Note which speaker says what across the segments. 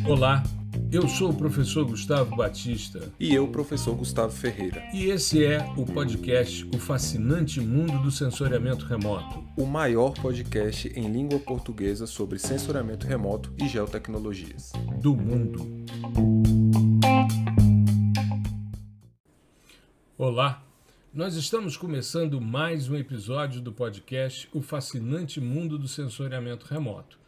Speaker 1: Olá, eu sou o professor Gustavo Batista.
Speaker 2: E eu, professor Gustavo Ferreira.
Speaker 1: E esse é o podcast O Fascinante Mundo do Sensoriamento Remoto.
Speaker 2: O maior podcast em língua portuguesa sobre sensoriamento remoto e geotecnologias.
Speaker 1: Do mundo. Olá, nós estamos começando mais um episódio do podcast O Fascinante Mundo do Sensoriamento Remoto.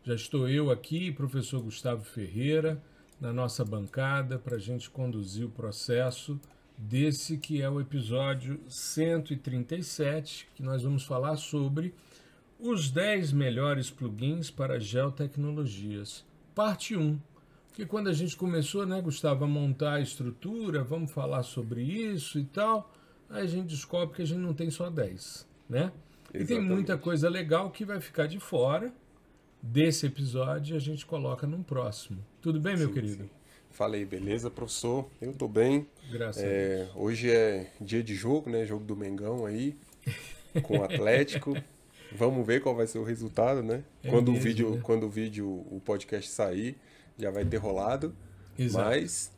Speaker 1: Já estou eu aqui, professor Gustavo Ferreira, na nossa bancada para a gente conduzir o processo desse que é o episódio 137, que nós vamos falar sobre os 10 melhores plugins para geotecnologias, parte 1. Porque quando a gente começou, né, Gustavo, a montar a estrutura, vamos falar sobre isso e tal, aí a gente descobre que a gente não tem só 10, né? Exatamente. E tem muita coisa legal que vai ficar de fora desse episódio e a gente coloca num próximo. Tudo bem, meu querido?
Speaker 2: Sim. Falei, beleza, professor? Eu tô bem.
Speaker 1: Graças a Deus.
Speaker 2: Hoje é dia de jogo, né? Jogo do Mengão aí, com o Atlético. Vamos ver qual vai ser o resultado, né? Quando o vídeo, o podcast sair, já vai ter rolado.
Speaker 1: Exato.
Speaker 2: Mas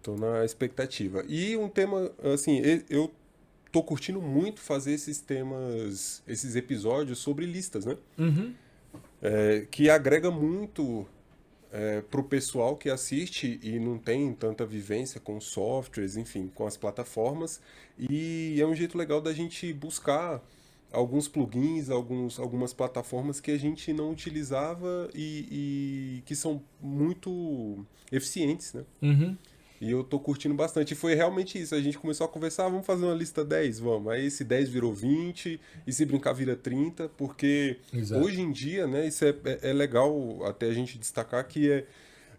Speaker 2: tô na expectativa. E um tema, assim, eu tô curtindo muito fazer esses temas, esses episódios sobre listas, né?
Speaker 1: Uhum.
Speaker 2: Que agrega muito para o pessoal que assiste e não tem tanta vivência com softwares, enfim, com as plataformas. E é um jeito legal da gente buscar alguns plugins, algumas plataformas que a gente não utilizava e que são muito eficientes, né?
Speaker 1: Uhum.
Speaker 2: E eu tô curtindo bastante. E foi realmente isso. A gente começou a conversar, vamos fazer uma lista 10, vamos. Aí esse 10 virou 20, e se brincar vira 30, porque
Speaker 1: Exato.
Speaker 2: Hoje em dia, né, isso é legal até a gente destacar que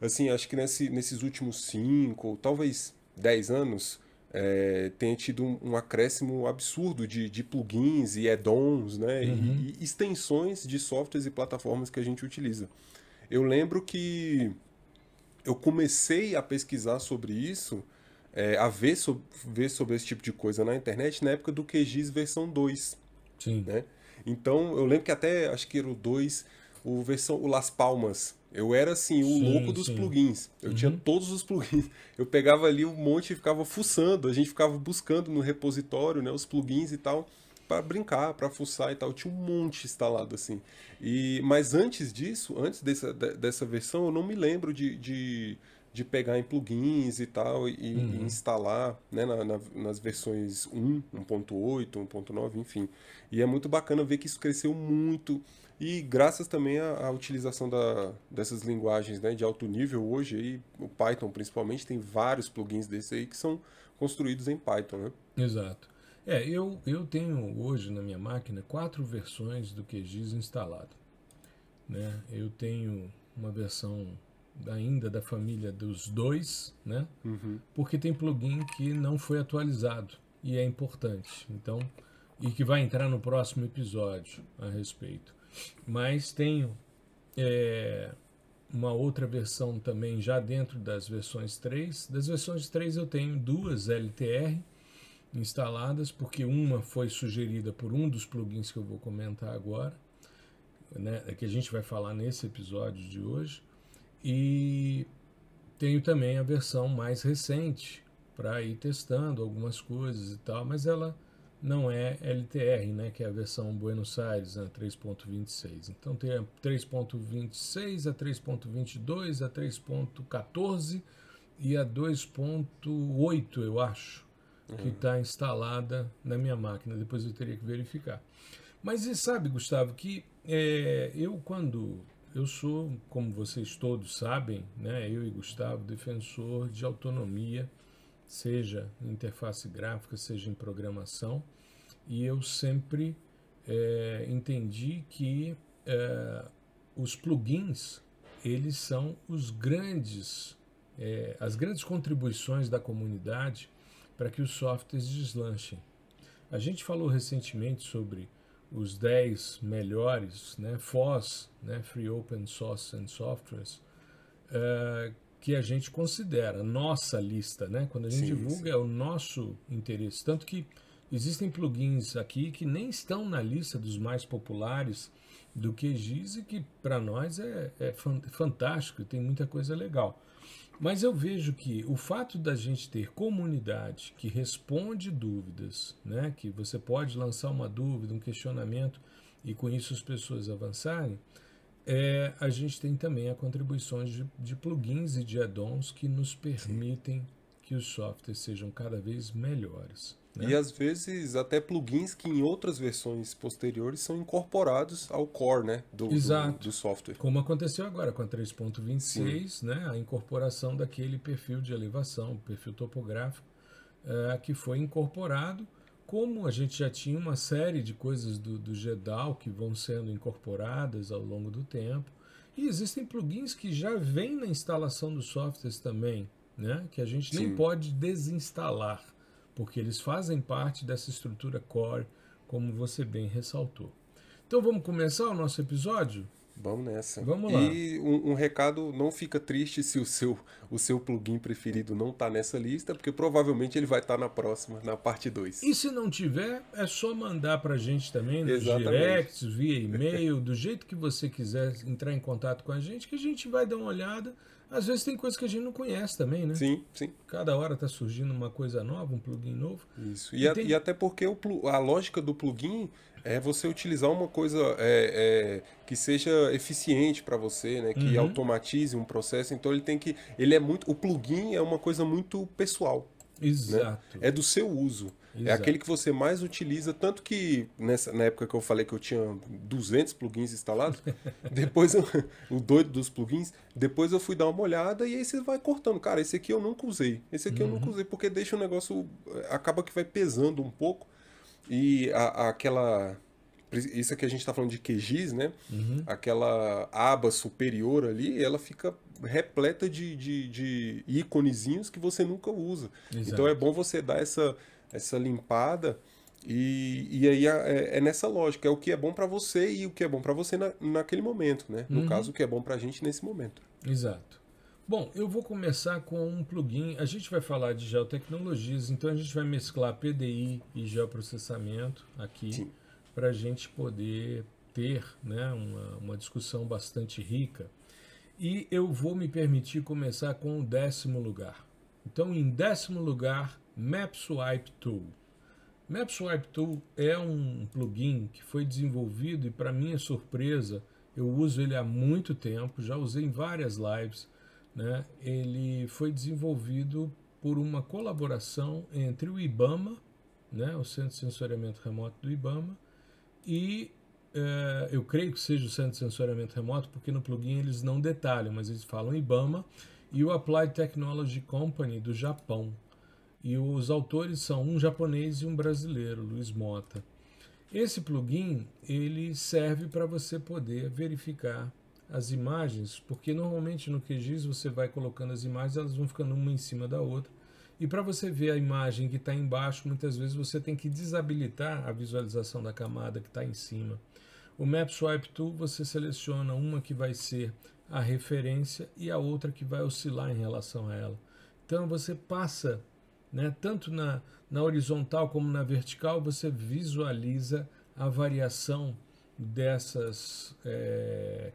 Speaker 2: assim, acho que nesses últimos 5 ou talvez 10 anos, tenha tido um acréscimo absurdo de plugins e add-ons, né, e extensões de softwares e plataformas que a gente utiliza. Eu lembro que eu comecei a pesquisar sobre isso, a ver sobre esse tipo de coisa na internet na época do QGIS versão 2.
Speaker 1: Sim.
Speaker 2: Né? Então, eu lembro que até, acho que era o 2, o Las Palmas. Eu era, assim, louco dos plugins. Eu tinha todos os plugins. Eu pegava ali um monte e ficava fuçando. A gente ficava buscando no repositório, né, os plugins e tal, para brincar, para fuçar e tal. Eu tinha um monte instalado, assim. Mas antes disso, antes dessa versão, eu não me lembro de pegar em plugins e tal e instalar, né, nas versões 1, 1.8, 1.9, enfim. E é muito bacana ver que isso cresceu muito e graças também à utilização dessas linguagens, né, de alto nível hoje, aí, o Python principalmente, tem vários plugins desses aí que são construídos em Python, né?
Speaker 1: Exato. Eu tenho hoje na minha máquina 4 versões do QGIS instalado, né? Eu tenho uma versão ainda da família dos 2, né? Porque tem plugin que não foi atualizado e é importante, então, e que vai entrar no próximo episódio a respeito. Mas tenho uma outra versão também já dentro das versões 3. Das versões 3 eu tenho 2 LTR instaladas, porque uma foi sugerida por um dos plugins que eu vou comentar agora, né, que a gente vai falar nesse episódio de hoje. E tenho também a versão mais recente para ir testando algumas coisas e tal, mas ela não é LTR, né, que é a versão Buenos Aires, né, 3.26. Então tem a 3.26, a 3.22, a 3.14 e a 2.8, eu acho, que está instalada na minha máquina. Depois eu teria que verificar. Mas você sabe, Gustavo, que eu sou, como vocês todos sabem, né, eu e Gustavo, defensor de autonomia, seja em interface gráfica, seja em programação, e eu sempre entendi que os plugins, eles são as grandes contribuições da comunidade para que os softwares deslanchem. A gente falou recentemente sobre os 10 melhores, né, FOSS, né, Free Open Source and Softwares, que a gente considera nossa lista, né? Quando a gente divulga, é o nosso interesse. Tanto que existem plugins aqui que nem estão na lista dos mais populares do QGIS e que para nós é fantástico, tem muita coisa legal. Mas eu vejo que o fato da gente ter comunidade que responde dúvidas, né, que você pode lançar uma dúvida, um questionamento e com isso as pessoas avançarem, a gente tem também a contribuições de plugins e de add-ons que nos permitem que os softwares sejam cada vez melhores.
Speaker 2: E às vezes até plugins que em outras versões posteriores são incorporados ao core, né, do software.
Speaker 1: Como aconteceu agora com a 3.26, né, a incorporação daquele perfil de elevação, perfil topográfico, que foi incorporado, como a gente já tinha uma série de coisas do GEDAL que vão sendo incorporadas ao longo do tempo. E existem plugins que já vêm na instalação dos softwares também, né, que a gente nem pode desinstalar, porque eles fazem parte dessa estrutura core, como você bem ressaltou. Então vamos começar o nosso episódio?
Speaker 2: Vamos nessa.
Speaker 1: Vamos lá.
Speaker 2: E um recado, não fica triste se o seu plugin preferido não está nessa lista, porque provavelmente ele vai estar na próxima, na parte 2.
Speaker 1: E se não tiver, é só mandar para a gente também nos directs, via e-mail, do jeito que você quiser entrar em contato com a gente, que a gente vai dar uma olhada. Às vezes tem coisas que a gente não conhece também, né?
Speaker 2: Sim, sim.
Speaker 1: Cada hora está surgindo uma coisa nova, um plugin novo.
Speaker 2: Isso. E até porque a lógica do plugin é você utilizar uma coisa que seja eficiente para você, né? Que automatize um processo. Então o plugin é uma coisa muito pessoal.
Speaker 1: Exato.
Speaker 2: Né? É do seu uso. Exato. É aquele que você mais utiliza, tanto que na época que eu falei que eu tinha 200 plugins instalados, depois o doido dos plugins, depois eu fui dar uma olhada e aí você vai cortando. Cara, esse aqui eu nunca usei. Esse aqui eu nunca usei, porque deixa o negócio, acaba que vai pesando um pouco. E isso aqui a gente está falando de QGIS, né? Aquela aba superior ali, ela fica repleta de íconezinhos que você nunca usa. Exato. Então é bom você dar essa limpada e aí é nessa lógica, é o que é bom para você e o que é bom para você naquele momento, né? No caso, o que é bom para a gente nesse momento.
Speaker 1: Exato. Bom, eu vou começar com um plugin, a gente vai falar de geotecnologias, então a gente vai mesclar PDI e geoprocessamento aqui para a gente poder ter, né, uma discussão bastante rica. E eu vou me permitir começar com o 10º lugar. Então, em 10º lugar, MapSwipe Tool. MapSwipe Tool é um plugin que foi desenvolvido e, para minha surpresa, eu uso ele há muito tempo, já usei em várias lives, né? Ele foi desenvolvido por uma colaboração entre o IBAMA, né, o Centro de Sensoriamento Remoto do IBAMA, e eu creio que seja o Centro de Sensoriamento Remoto, porque no plugin eles não detalham, mas eles falam IBAMA, e o Applied Technology Company do Japão. E os autores são um japonês e um brasileiro, Luiz Mota. Esse plugin ele serve para você poder verificar as imagens, porque normalmente no QGIS você vai colocando as imagens, elas vão ficando uma em cima da outra. E para você ver a imagem que está embaixo, muitas vezes você tem que desabilitar a visualização da camada que está em cima. O MapSwipe Tool, você seleciona uma que vai ser a referência e a outra que vai oscilar em relação a ela. Então você passa, né, tanto na horizontal como na vertical, você visualiza a variação dessas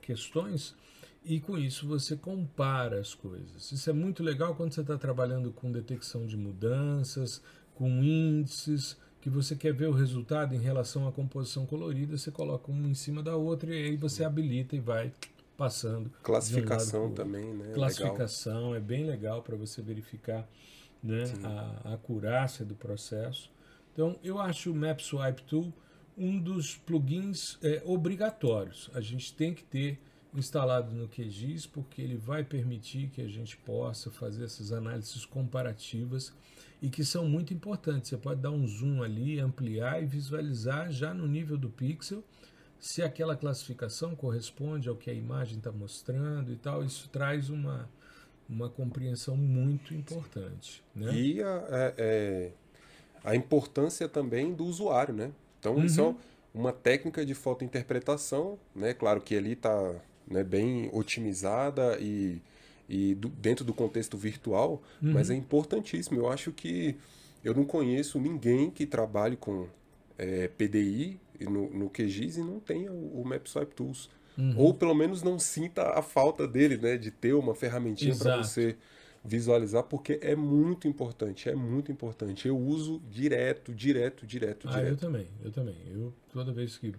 Speaker 1: questões e com isso você compara as coisas. Isso é muito legal quando você está trabalhando com detecção de mudanças, com índices, que você quer ver o resultado em relação à composição colorida, você coloca uma em cima da outra e aí você habilita e vai passando.
Speaker 2: Classificação também, né?
Speaker 1: Classificação legal. É bem legal para você verificar, né, a acurácia do processo. Então eu acho o MapSwipe Tool um dos plugins obrigatórios. A gente tem que ter instalado no QGIS, porque ele vai permitir que a gente possa fazer essas análises comparativas e que são muito importantes. Você pode dar um zoom ali, ampliar e visualizar já no nível do pixel se aquela classificação corresponde ao que a imagem está mostrando e tal. Isso traz uma compreensão muito importante, né?
Speaker 2: E a importância também do usuário, né? Então, isso é uma técnica de fotointerpretação, né? Claro que ali está, né, bem otimizada e dentro do contexto virtual, mas é importantíssimo. Eu acho que eu não conheço ninguém que trabalhe com PDI no QGIS e não tenha o MapSwipe Tools. Ou pelo menos não sinta a falta dele, né? De ter uma ferramentinha para
Speaker 1: Exato.
Speaker 2: você visualizar, porque é muito importante, é muito importante. Eu uso direto.
Speaker 1: Eu também. Eu, toda vez que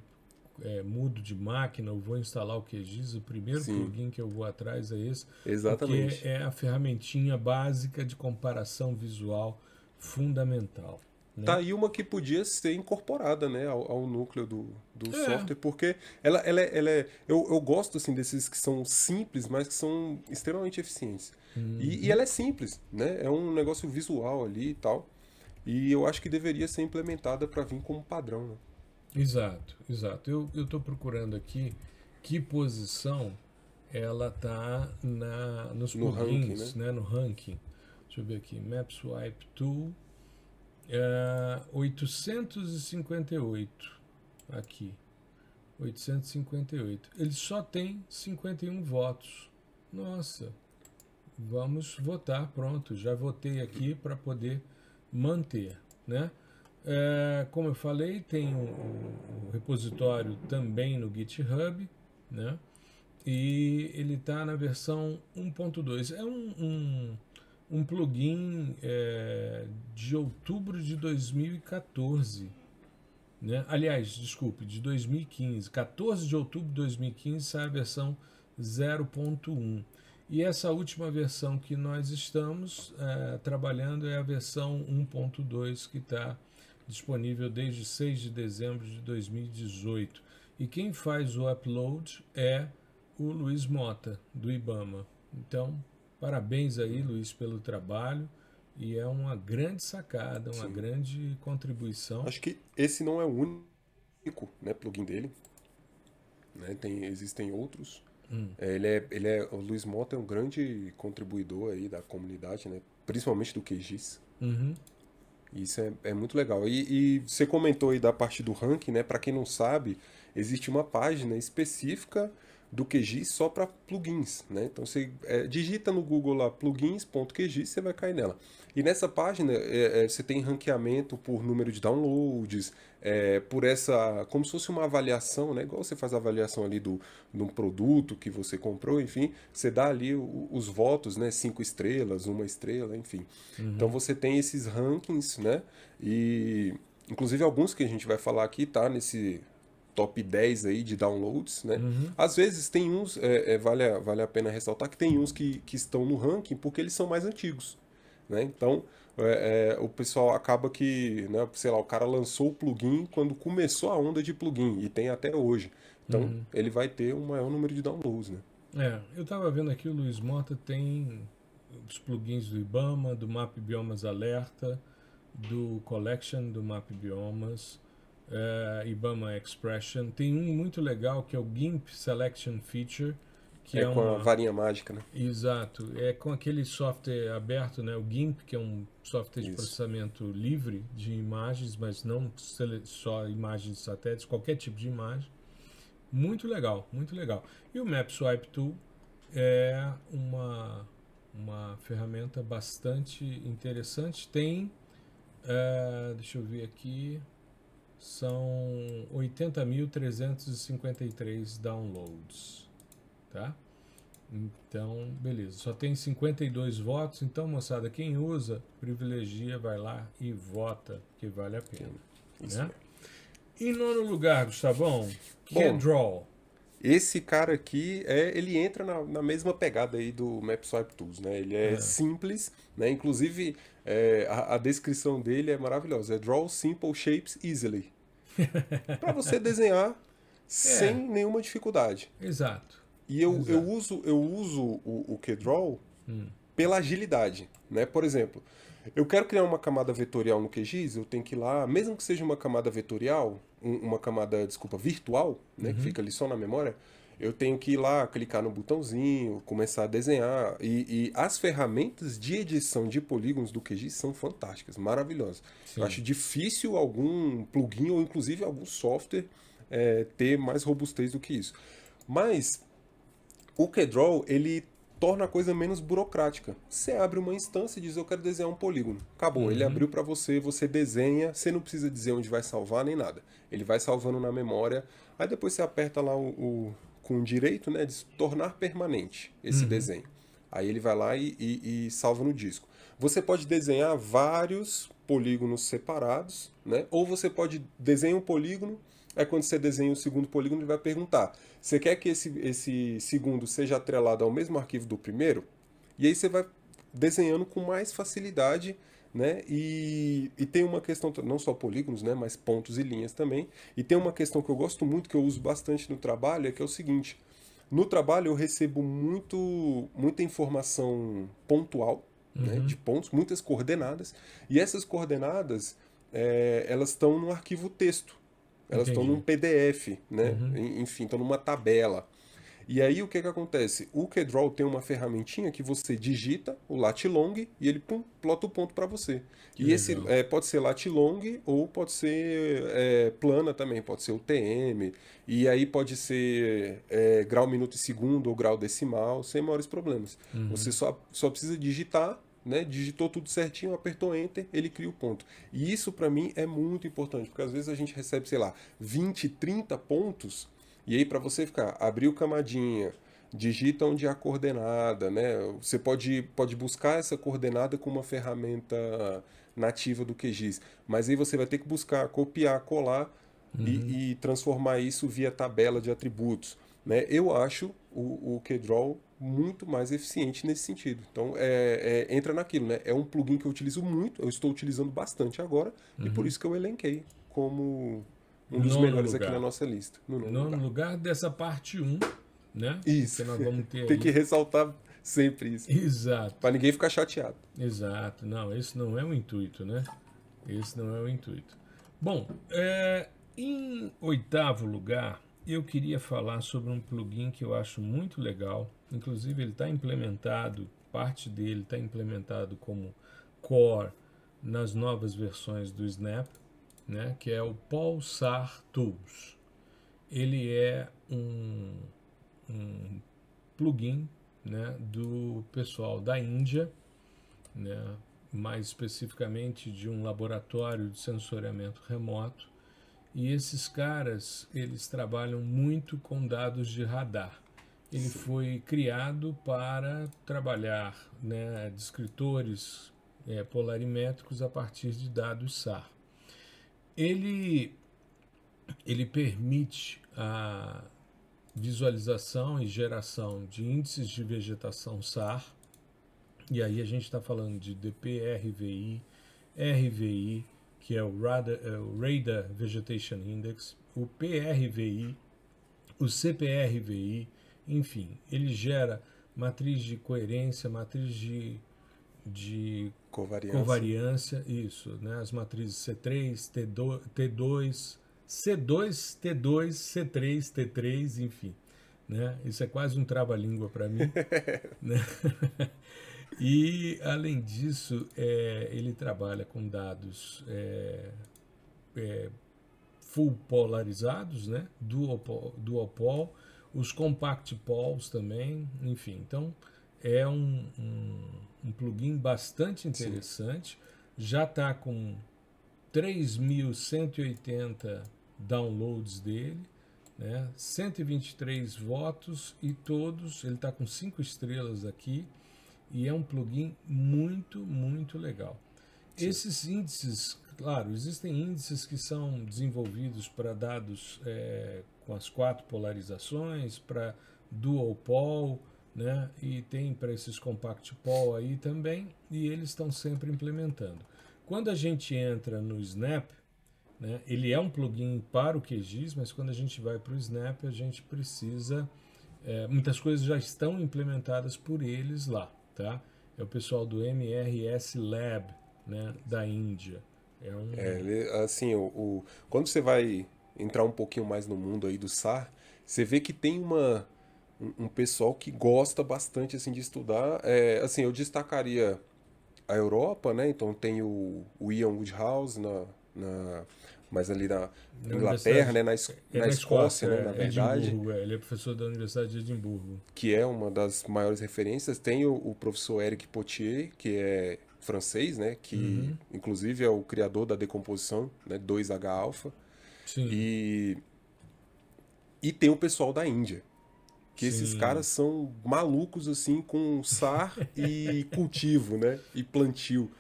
Speaker 1: mudo de máquina, eu vou instalar o QGIS, o primeiro
Speaker 2: Sim,
Speaker 1: plugin que eu vou atrás é esse, porque
Speaker 2: exatamente.
Speaker 1: é a ferramentinha básica de comparação visual fundamental,
Speaker 2: Tá
Speaker 1: né?
Speaker 2: aí uma que podia ser incorporada, né, ao núcleo do
Speaker 1: É,
Speaker 2: software, porque eu gosto assim desses que são simples, mas que são extremamente eficientes. E ela é simples, né? É um negócio visual ali e tal. E eu acho que deveria ser implementada para vir como padrão, né?
Speaker 1: exato. Eu estou procurando aqui que posição ela tá nos
Speaker 2: No ranking, né?
Speaker 1: plugins, né, no ranking. Deixa eu ver aqui, MapSwipe Tool, 858 aqui, 858. Ele só tem 51 votos. Nossa, vamos votar, pronto. Já votei aqui para poder manter, né? Como eu falei, tem o repositório também no GitHub, né? E ele está na versão 1.2. É um plugin de outubro de 2014, né? Aliás, desculpe, de 2015. 14 de outubro de 2015 sai a versão 0.1. E essa última versão que nós estamos trabalhando é a versão 1.2, que está disponível desde 6 de dezembro de 2018. E quem faz o upload é o Luiz Mota, do IBAMA. Então, parabéns aí, Luiz, pelo trabalho. E é uma grande sacada, uma
Speaker 2: Sim.
Speaker 1: grande contribuição.
Speaker 2: Acho que esse não é o único, né, plugin dele, né? Existem outros. O Luiz Mota é um grande contribuidor aí da comunidade, né? Principalmente do QGIS.
Speaker 1: Uhum.
Speaker 2: Isso é muito legal. E você comentou aí da parte do ranking, né? Para quem não sabe, existe uma página específica do QGIS só para plugins, né? Então você digita no Google lá plugins.qgis, você vai cair nela. E nessa página você tem ranqueamento por número de downloads, por essa, como se fosse uma avaliação, né? Igual você faz a avaliação ali de um produto que você comprou, enfim, você dá ali os votos, né? 5 estrelas, 1 estrela, enfim. Então você tem esses rankings, né? E inclusive alguns que a gente vai falar aqui tá nesse top 10 aí de downloads, né? Às vezes tem uns, vale a pena ressaltar que tem uns que estão no ranking porque eles são mais antigos, né? Então, o pessoal acaba que, né, sei lá, o cara lançou o plugin quando começou a onda de plugin e tem até hoje. Então, ele vai ter um maior número de downloads, né?
Speaker 1: Eu estava vendo aqui, o Luiz Mota tem os plugins do IBAMA, do Map Biomas Alerta, do Collection do Map Biomas, IBAMA Expression. Tem um muito legal que é o GIMP Selection Feature, que é
Speaker 2: Com a
Speaker 1: uma...
Speaker 2: varinha mágica, né?
Speaker 1: Exato, é com aquele software aberto, né? O GIMP, que é um software de
Speaker 2: Isso.
Speaker 1: processamento livre de imagens, mas não só imagens de satélites, qualquer tipo de imagem. Muito legal, muito legal. E o MapSwipe Tool é uma ferramenta bastante interessante. Tem, deixa eu ver aqui, são 80.353 downloads, tá? Então, beleza. Só tem 52 votos. Então, moçada, quem usa, privilegia, vai lá e vota, que vale a pena.
Speaker 2: Isso
Speaker 1: Né?
Speaker 2: mesmo.
Speaker 1: Em nono lugar, Gustavão,
Speaker 2: Bom,
Speaker 1: Kedraw.
Speaker 2: esse cara aqui, ele entra na mesma pegada aí do MapSwipe Tools, né? Ele é simples, né? Inclusive, a descrição dele é maravilhosa. É Draw Simple Shapes Easily. Para você desenhar sem nenhuma dificuldade.
Speaker 1: Exato.
Speaker 2: E eu uso o QDraw pela agilidade, né? Por exemplo, eu quero criar uma camada vetorial no QGIS, eu tenho que ir lá, mesmo que seja uma camada vetorial, uma camada, desculpa, virtual, né? Que fica ali só na memória, eu tenho que ir lá, clicar no botãozinho, começar a desenhar. E as ferramentas de edição de polígonos do QGIS são fantásticas, maravilhosas.
Speaker 1: Sim.
Speaker 2: Eu acho difícil algum plugin ou inclusive algum software ter mais robustez do que isso. Mas o QDraw, ele torna a coisa menos burocrática. Você abre uma instância e diz, eu quero desenhar um polígono. Acabou, ele abriu para você, você desenha, você não precisa dizer onde vai salvar nem nada. Ele vai salvando na memória, aí depois você aperta lá com o direito, né, de tornar permanente esse desenho. Aí ele vai lá e salva no disco. Você pode desenhar vários polígonos separados, né? Ou você pode desenhar um polígono, aí quando você desenha o segundo polígono, ele vai perguntar, você quer que esse segundo seja atrelado ao mesmo arquivo do primeiro? E aí você vai desenhando com mais facilidade, né? E tem uma questão, não só polígonos, né? Mas pontos e linhas também. E tem uma questão que eu gosto muito, que eu uso bastante no trabalho, que é o seguinte, no trabalho eu recebo muita informação pontual, né, de pontos, muitas coordenadas, e essas coordenadas, elas estão no arquivo texto, elas estão num PDF, né, enfim, estão numa tabela. E aí o que acontece? O QDraw tem uma ferramentinha que você digita o lat long e ele plota o ponto para você. E esse pode ser lat long ou pode ser plana também, pode ser o TM. E aí pode ser grau minuto e segundo ou grau decimal, sem maiores problemas. Você só precisa digitar, né? Digitou tudo certinho, apertou Enter, ele cria o ponto. E isso para mim é muito importante, porque às vezes a gente recebe, sei lá, 20, 30 pontos. E aí, para você abrir o camadinha, digita onde é a coordenada, né? Você pode buscar essa coordenada com uma ferramenta nativa do QGIS. Mas aí você vai ter que buscar, copiar, colar e transformar isso via tabela de atributos, né? Eu acho o QDraw muito mais eficiente nesse sentido. Então, entra naquilo, né? É um plugin que eu utilizo muito, eu estou utilizando bastante agora, e por isso que eu elenquei como um dos melhores aqui na nossa lista. No
Speaker 1: nono lugar dessa parte 1, né?
Speaker 2: Isso.
Speaker 1: Que nós vamos ter
Speaker 2: Tem que ressaltar sempre isso.
Speaker 1: Exato.
Speaker 2: Para ninguém ficar chateado.
Speaker 1: Exato. Não, esse não é o intuito, né? Esse não é o intuito. Bom, em oitavo lugar, eu queria falar sobre um plugin que eu acho muito legal. Inclusive, ele está implementado, parte dele está implementado como core nas novas versões do Snap, né, que é o Pulsar Tools. Ele é um plugin, né, do pessoal da Índia, né, mais especificamente de um laboratório de sensoriamento remoto. E esses caras, eles trabalham muito com dados de radar. Ele foi criado para trabalhar, né, descritores polarimétricos a partir de dados SAR. Ele permite a visualização e geração de índices de vegetação SAR, e aí a gente está falando de DP-RVI, RVI, que é o Radar Vegetation Index, o PRVI, o CPRVI, enfim, ele gera matriz de coerência, matriz de covariância, isso, né? As matrizes C3, T2, C2, T2, C3, T3, enfim, né? Isso é quase um trava-língua para mim, né? E, além disso, ele trabalha com dados full polarizados, né? Dual pol, os compact pols também, enfim. Então, é um plugin bastante interessante. Sim. Já está com 3.180 downloads dele, né? 123 votos e todos, ele está com 5 estrelas aqui, e é um plugin muito, muito legal. Sim. Esses índices, claro, existem índices que são desenvolvidos para dados com as 4 polarizações, para dual pol, né? E tem para esses compact pol aí também, e eles estão sempre implementando. Quando a gente entra no Snap, né, ele é um plugin para o QGIS, mas quando a gente vai para o Snap, a gente precisa... muitas coisas já estão implementadas por eles lá, tá? É o pessoal do MRS Lab, né, da Índia.
Speaker 2: Assim, quando você vai entrar um pouquinho mais no mundo aí do SAR, você vê que tem um pessoal que gosta bastante assim, de estudar. Assim, eu destacaria a Europa, né? Então tem o Ian Woodhouse mais ali na Inglaterra, né? Na Escócia, né? Na verdade.
Speaker 1: Ele é professor da Universidade de Edimburgo.
Speaker 2: Que é uma das maiores referências. Tem o professor Eric Potier, que é francês, né? Que inclusive é o criador da decomposição, né? 2H-alfa.
Speaker 1: Sim.
Speaker 2: E tem o pessoal da Índia. Que esses caras são malucos, assim, com SAR e cultivo, né? E plantio.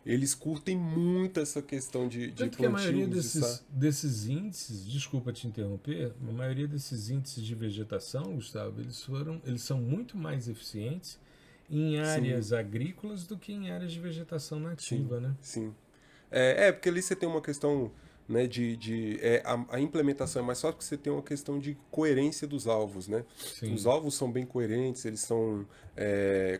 Speaker 2: Eles curtem muito essa questão de
Speaker 1: tanto
Speaker 2: plantio.
Speaker 1: Que a maioria desses índices, desculpa te interromper, a maioria desses índices de vegetação, Gustavo, eles são muito mais eficientes em áreas agrícolas do que em áreas de vegetação nativa, né?
Speaker 2: Sim. Porque ali você tem uma questão, né, a implementação é mais fácil porque você tem uma questão de coerência dos alvos, né?
Speaker 1: Sim.
Speaker 2: Os alvos são bem coerentes, eles são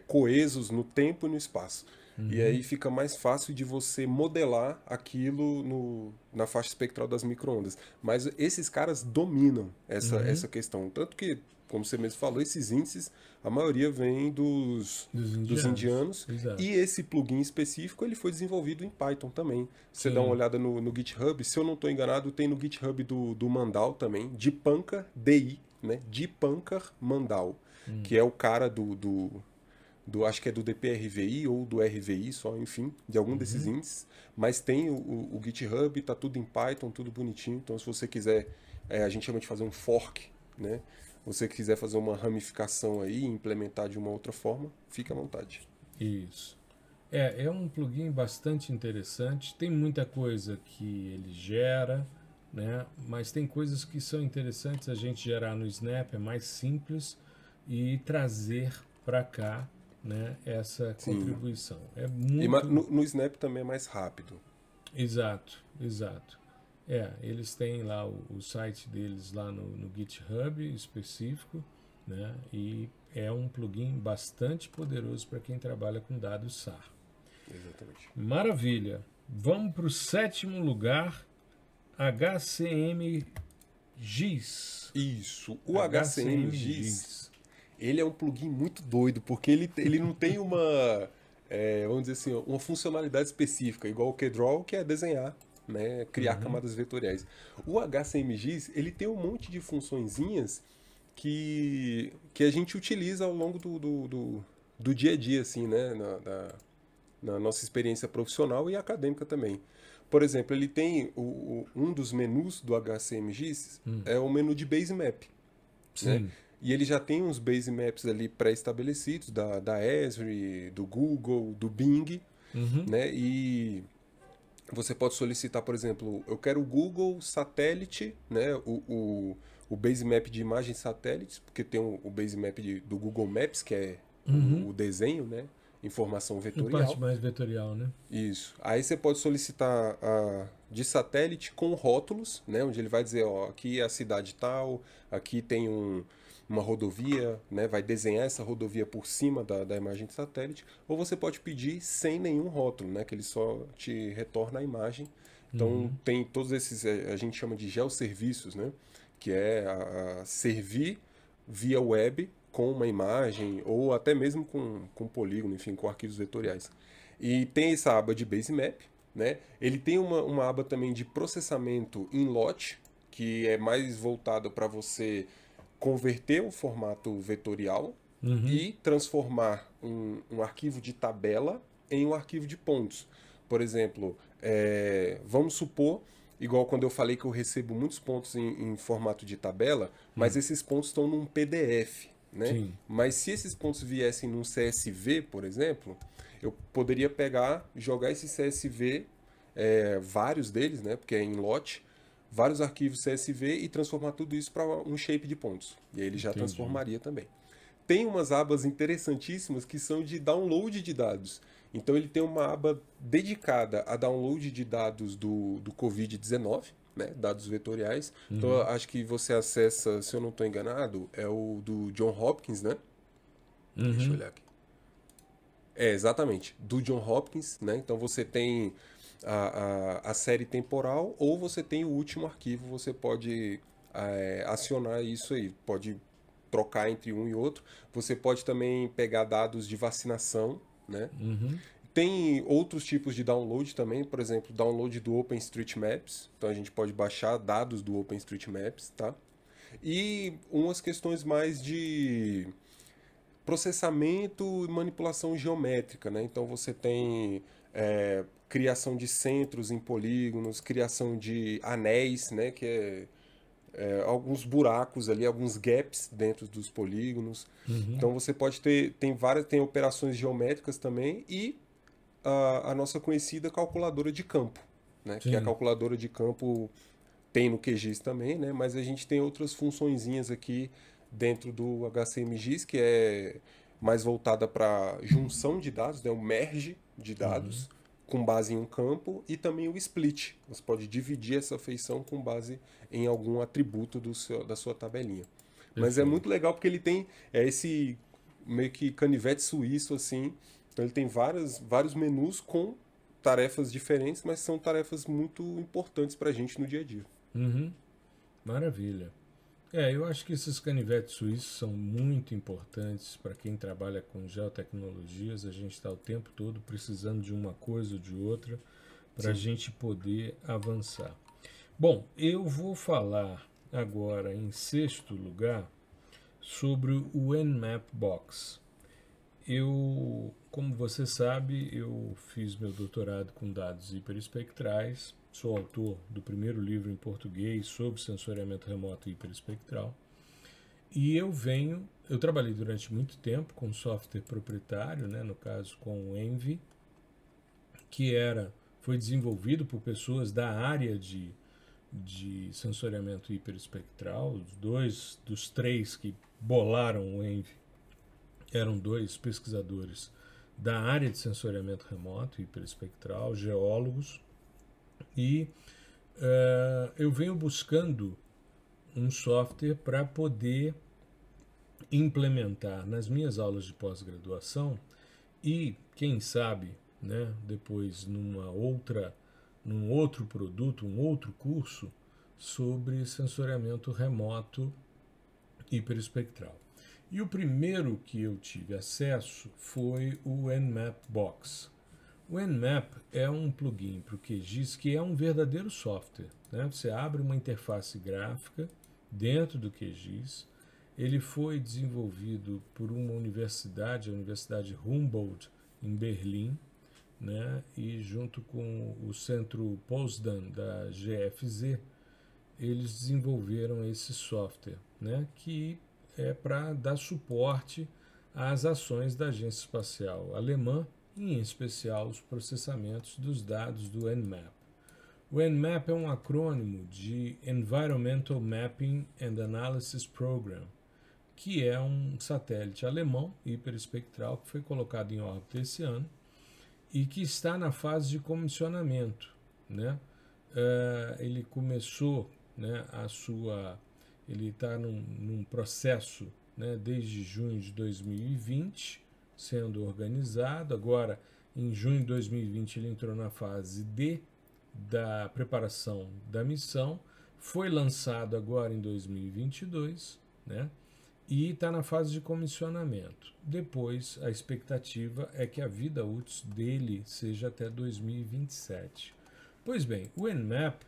Speaker 2: coesos no tempo e no espaço. E aí fica mais fácil de você modelar aquilo na faixa espectral das micro-ondas. Mas esses caras dominam essa questão. Tanto que, como você mesmo falou, esses índices, a maioria vem dos indianos. E esse plugin específico ele foi desenvolvido em Python também. Você dá uma olhada no GitHub, se eu não estou enganado, tem no GitHub do Mandal também, Dipankar DI, né? Dipankar Mandal, que é o cara acho que é do DPRVI ou do RVI só, enfim, de algum desses índices, mas tem o GitHub, tá tudo em Python, tudo bonitinho, então se você quiser, a gente chama de fazer um fork, né? Se você quiser fazer uma ramificação aí e implementar de uma outra forma, fica à vontade.
Speaker 1: Isso. É um plugin bastante interessante, tem muita coisa que ele gera, né? Mas tem coisas que são interessantes a gente gerar no Snap, é mais simples, e trazer para cá, né, essa contribuição. É muito...
Speaker 2: no Snap também é mais rápido.
Speaker 1: Exato. Eles têm lá o site deles lá no GitHub específico, né, e é um plugin bastante poderoso para quem trabalha com dados SAR.
Speaker 2: Exatamente.
Speaker 1: Maravilha. Vamos para o 7º lugar, HCMGIS.
Speaker 2: Isso, o HCMGIS. Ele é um plugin muito doido, porque ele não tem uma, vamos dizer assim, uma funcionalidade específica, igual o KDraw, que é desenhar, né, criar camadas vetoriais. O HCMGIS, ele tem um monte de funçõezinhas que a gente utiliza ao longo do dia a dia, assim, né, na nossa experiência profissional e acadêmica também. Por exemplo, ele tem um dos menus do HCMGIS, é o menu de basemap.
Speaker 1: Sim.
Speaker 2: Né? E ele já tem uns basemaps ali pré-estabelecidos, da Esri, do Google, do Bing, né? E você pode solicitar, por exemplo, eu quero o Google Satélite, né? O basemap de imagens satélites, porque tem o basemap do Google Maps, que é o desenho, né? Informação vetorial.
Speaker 1: A parte mais vetorial, né?
Speaker 2: Isso. Aí você pode solicitar de satélite com rótulos, né? Onde ele vai dizer, ó, aqui é a cidade tal, aqui tem uma rodovia, né? Vai desenhar essa rodovia por cima da imagem de satélite. Ou você pode pedir sem nenhum rótulo, né? Que ele só te retorna a imagem. Então tem todos esses, a gente chama de geoserviços, né? Que é servir via web com uma imagem, ou até mesmo com polígono, enfim, com arquivos vetoriais. E tem essa aba de basemap, né? Ele tem uma aba também de processamento em lote, que é mais voltado para você converter o formato vetorial e transformar um arquivo de tabela em um arquivo de pontos. Por exemplo, vamos supor, igual quando eu falei que eu recebo muitos pontos em formato de tabela, mas esses pontos estão num PDF. Né? Mas se esses pontos viessem num CSV, por exemplo, eu poderia pegar, jogar esse CSV, vários deles, né? Porque é em lote, vários arquivos CSV e transformar tudo isso para um shape de pontos. E aí ele já transformaria também. Tem umas abas interessantíssimas que são de download de dados. Então ele tem uma aba dedicada a download de dados do Covid-19, né, dados vetoriais. Então, acho que você acessa, se eu não estou enganado, é o do John Hopkins, né? Deixa eu olhar aqui. Exatamente, do John Hopkins, né? Então, você tem a série temporal ou você tem o último arquivo, você pode acionar isso aí, pode trocar entre um e outro. Você pode também pegar dados de vacinação, né? Tem outros tipos de download também, por exemplo, download do OpenStreetMaps. Então a gente pode baixar dados do OpenStreetMaps, tá? E umas questões mais de processamento e manipulação geométrica, né? Então você tem criação de centros em polígonos, criação de anéis, né? Que alguns buracos ali, alguns gaps dentro dos polígonos. Então você pode tem operações geométricas também e a nossa conhecida calculadora de campo, né? Que a
Speaker 1: Sim.
Speaker 2: calculadora de campo tem no QGIS também, né? Mas a gente tem outras funçõezinhas aqui dentro do HCMGIS, que é mais voltada para junção de dados, né? O merge de dados com base em um campo e também o split. Você pode dividir essa feição com base em algum atributo da sua tabelinha. Mas é muito
Speaker 1: Perfeito.
Speaker 2: legal porque ele tem esse meio que canivete suíço assim. Então ele tem vários menus com tarefas diferentes, mas são tarefas muito importantes para a gente no dia a dia.
Speaker 1: Uhum. Maravilha. Eu acho que esses canivetes suíços são muito importantes para quem trabalha com geotecnologias. A gente está o tempo todo precisando de uma coisa ou de outra para a
Speaker 2: Sim.
Speaker 1: gente poder avançar. Bom, eu vou falar agora, em sexto lugar, sobre o Nmap Box. Como você sabe, eu fiz meu doutorado com dados hiperespectrais, sou autor do primeiro livro em português sobre sensoriamento remoto hiperespectral, e eu trabalhei durante muito tempo com software proprietário, né, no caso com o Envy, que foi desenvolvido por pessoas da área de sensoriamento hiperespectral. Os dois dos três que bolaram o Envy eram dois pesquisadores da área de sensoriamento remoto hiperespectral, geólogos, e eu venho buscando um software para poder implementar nas minhas aulas de pós-graduação e, quem sabe, né, depois num outro produto, um outro curso sobre sensoriamento remoto hiperespectral. E o primeiro que eu tive acesso foi o Nmap Box. O Nmap é um plugin para o QGIS que é um verdadeiro software, né? Você abre uma interface gráfica dentro do QGIS. Ele foi desenvolvido por uma universidade, a Universidade Humboldt, em Berlim, né? E junto com o Centro Potsdam da GFZ, eles desenvolveram esse software, né? Que é para dar suporte às ações da Agência Espacial Alemã, e em especial os processamentos dos dados do Nmap. O Nmap é um acrônimo de Environmental Mapping and Analysis Program, que é um satélite alemão hiperespectral que foi colocado em órbita esse ano e que está na fase de comissionamento, né? Ele começou, né, ele está num processo, né, desde junho de 2020, sendo organizado. Agora, em junho de 2020, ele entrou na fase D da preparação da missão, foi lançado agora em 2022, né? E está na fase de comissionamento. Depois, a expectativa é que a vida útil dele seja até 2027. Pois bem, o Nmap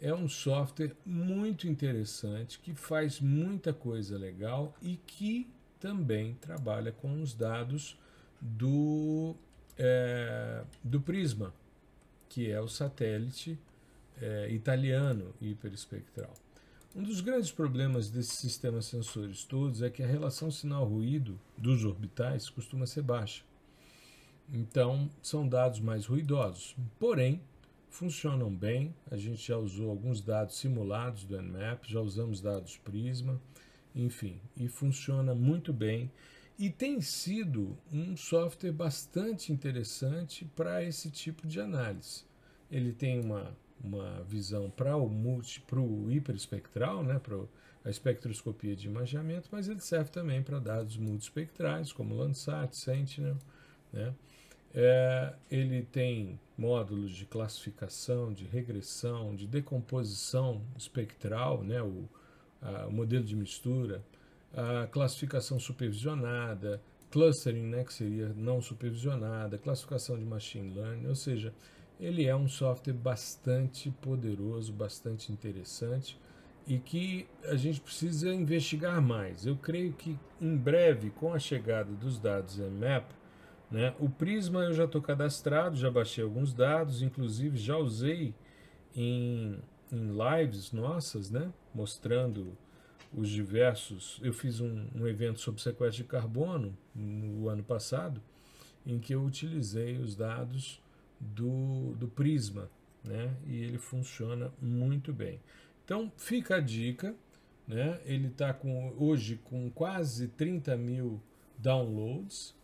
Speaker 1: é um software muito interessante que faz muita coisa legal e que também trabalha com os dados do Prisma, que é o satélite italiano hiperespectral. Um dos grandes problemas desses sistemas sensores todos é que a relação sinal-ruído dos orbitais costuma ser baixa. Então, são dados mais ruidosos. Porém, funcionam bem. A gente já usou alguns dados simulados do Nmap, já usamos dados Prisma, enfim, e funciona muito bem. E tem sido um software bastante interessante para esse tipo de análise. Ele tem uma visão para o hiperespectral, né, para a espectroscopia de imageamento, mas ele serve também para dados multiespectrais, como Landsat, Sentinel, né? Ele tem módulos de classificação, de regressão, de decomposição espectral, né, o modelo de mistura, a classificação supervisionada, clustering, né, que seria não supervisionada, classificação de machine learning, ou seja, ele é um software bastante poderoso, bastante interessante e que a gente precisa investigar mais. Eu creio que em breve, com a chegada dos dados Nmap, né, o Prisma eu já estou cadastrado, já baixei alguns dados, inclusive já usei em lives nossas, né, mostrando os diversos. Eu fiz um evento sobre sequestro de carbono no ano passado, em que eu utilizei os dados do Prisma, né? E ele funciona muito bem. Então fica a dica, né? Ele está hoje com quase 30 mil downloads.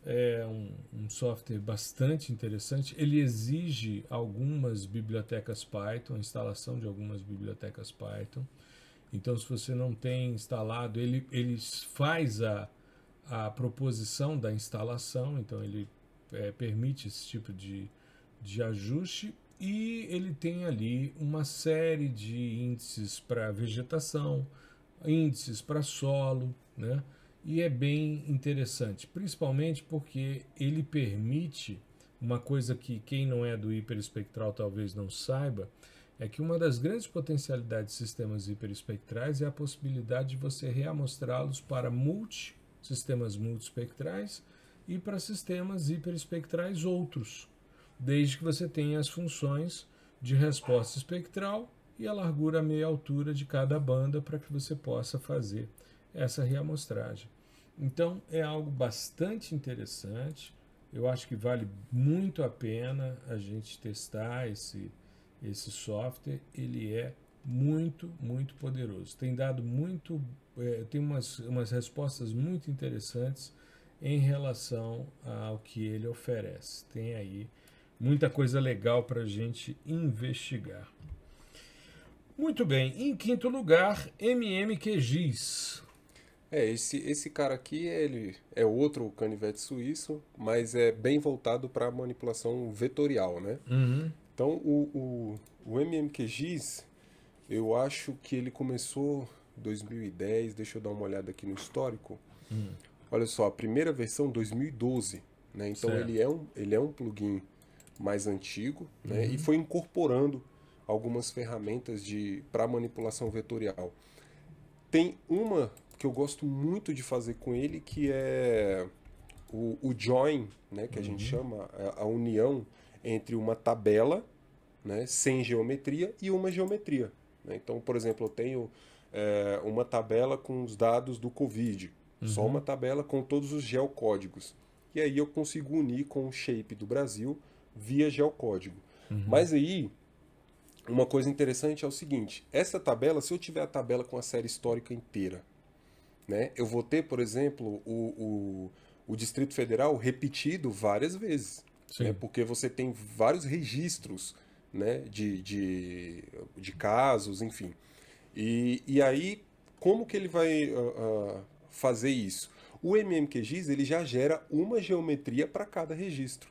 Speaker 1: É um software bastante interessante. Ele exige algumas bibliotecas Python, a instalação de algumas bibliotecas Python. Então, se você não tem instalado, ele faz a proposição da instalação, então ele permite esse tipo de ajuste, e ele tem ali uma série de índices para vegetação, índices para solo, né? E é bem interessante, principalmente porque ele permite uma coisa que quem não é do hiperespectral talvez não saiba, é que uma das grandes potencialidades de sistemas hiperespectrais é a possibilidade de você reamostrá-los para sistemas multiespectrais e para sistemas hiperespectrais outros, desde que você tenha as funções de resposta espectral e a largura, a meia altura de cada banda para que você possa fazer essa reamostragem. Então é algo bastante interessante, eu acho que vale muito a pena a gente testar esse software. Ele é muito, muito poderoso. Tem dado tem umas respostas muito interessantes em relação ao que ele oferece. Tem aí muita coisa legal para a gente investigar. Muito bem, em quinto lugar, MMQGIS.
Speaker 2: Esse cara aqui, ele é outro canivete suíço, mas é bem voltado para manipulação vetorial, né?
Speaker 1: Uhum.
Speaker 2: Então, o MMQGIS, eu acho que ele começou em 2010, deixa eu dar uma olhada aqui no histórico. Olha só, a primeira versão 2012, né? Então ele é um plugin mais antigo, né? E foi incorporando algumas ferramentas para manipulação vetorial. Tem uma que eu gosto muito de fazer com ele, que é o join, né? Que a gente chama a união entre uma tabela, né, sem geometria e uma geometria, né? Então, por exemplo, eu tenho uma tabela com os dados do Covid, só uma tabela com todos os geocódigos. E aí eu consigo unir com o shape do Brasil via geocódigo. Mas aí, uma coisa interessante é o seguinte, essa tabela, se eu tiver a tabela com a série histórica inteira, né, eu vou ter, por exemplo, o Distrito Federal repetido várias vezes, né, porque você tem vários registros, né, de casos, enfim. E aí, como que ele vai fazer isso? O MMQGIS ele já gera uma geometria para cada registro.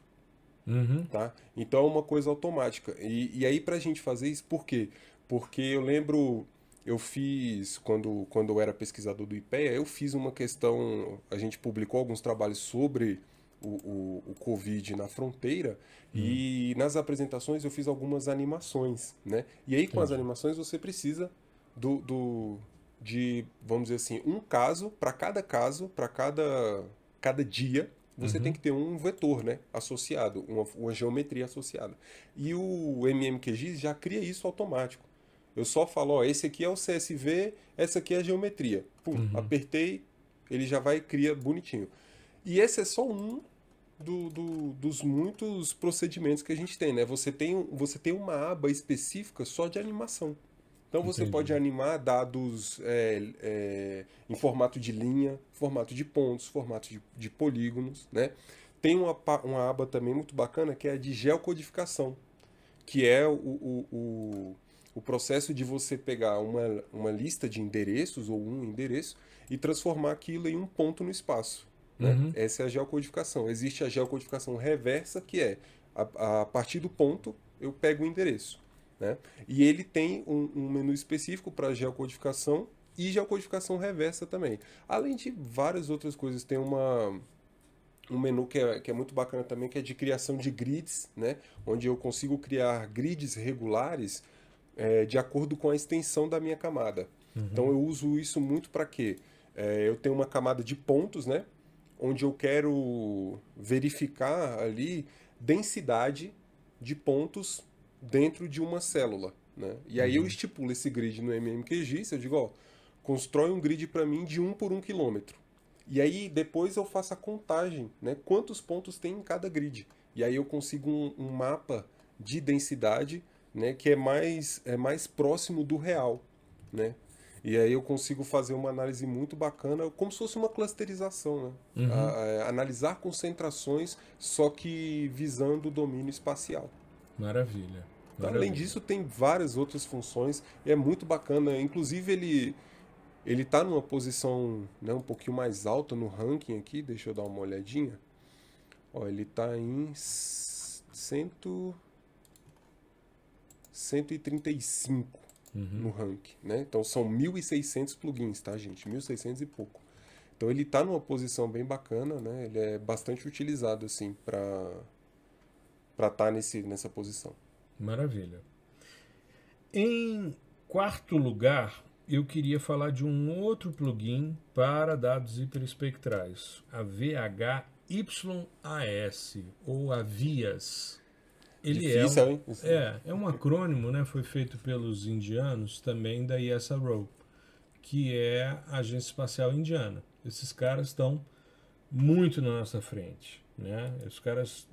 Speaker 2: Tá? Então é uma coisa automática. E aí, para a gente fazer isso, por quê? Porque eu lembro, eu fiz, quando eu era pesquisador do IPEA, eu fiz uma questão, a gente publicou alguns trabalhos sobre o Covid na fronteira, e nas apresentações eu fiz algumas animações, né? E aí com as animações você precisa de, vamos dizer assim, um caso, para cada dia, você tem que ter um vetor, né, associado, uma geometria associada. E o MMQGIS já cria isso automático. Eu só falo, ó, esse aqui é o CSV, essa aqui é a geometria. Pum, apertei, ele já vai e cria bonitinho. E esse é só um dos muitos procedimentos que a gente tem, né? Você tem uma aba específica só de animação. Então você pode animar dados em formato de linha, formato de pontos, formato de polígonos, né? Tem uma aba também muito bacana que é a de geocodificação, que é o processo de você pegar uma lista de endereços ou um endereço e transformar aquilo em um ponto no espaço. Né? Essa é a geocodificação. Existe a geocodificação reversa, que é a partir do ponto eu pego o endereço. Né? E ele tem um menu específico para geocodificação e geocodificação reversa também. Além de várias outras coisas. Tem uma um menu que é muito bacana também, que é de criação de grids, né? Onde eu consigo criar grids regulares de acordo com a extensão da minha camada. Então
Speaker 1: Uhum.
Speaker 2: eu uso isso muito para quê? Eu tenho uma camada de pontos, né? Onde eu quero verificar ali densidade de pontos dentro de uma célula, né? E aí eu
Speaker 1: Uhum.
Speaker 2: estipulo esse grid no MMQGIS, eu digo, ó, constrói um grid para mim de 1 por 1 quilômetro. E aí depois eu faço a contagem, né? Quantos pontos tem em cada grid. E aí eu consigo um mapa de densidade, né? Que é mais próximo do real, né? E aí eu consigo fazer uma análise muito bacana, como se fosse uma clusterização, né?
Speaker 1: Uhum.
Speaker 2: Analisar concentrações, só que visando o domínio espacial.
Speaker 1: Maravilha,
Speaker 2: Além
Speaker 1: maravilha.
Speaker 2: disso, tem várias outras funções, e é muito bacana. Inclusive, ele está numa posição, né, um pouquinho mais alta no ranking aqui, deixa eu dar uma olhadinha. Ó, ele está em 135 no
Speaker 1: Uhum.
Speaker 2: ranking, né? Então são 1.600 plugins, tá, gente? 1.600 e pouco. Então ele está numa posição bem bacana, né? Ele é bastante utilizado assim para estar nessa posição.
Speaker 1: Maravilha. Em quarto lugar, eu queria falar de um outro plugin para dados hiperespectrais, a VHYAS, ou a VIAS. Ele
Speaker 2: Difícil, hein?
Speaker 1: é um acrônimo, né? Foi feito pelos indianos, também da ISRO, que é a Agência Espacial Indiana. Esses caras estão muito na nossa frente, né? Os caras,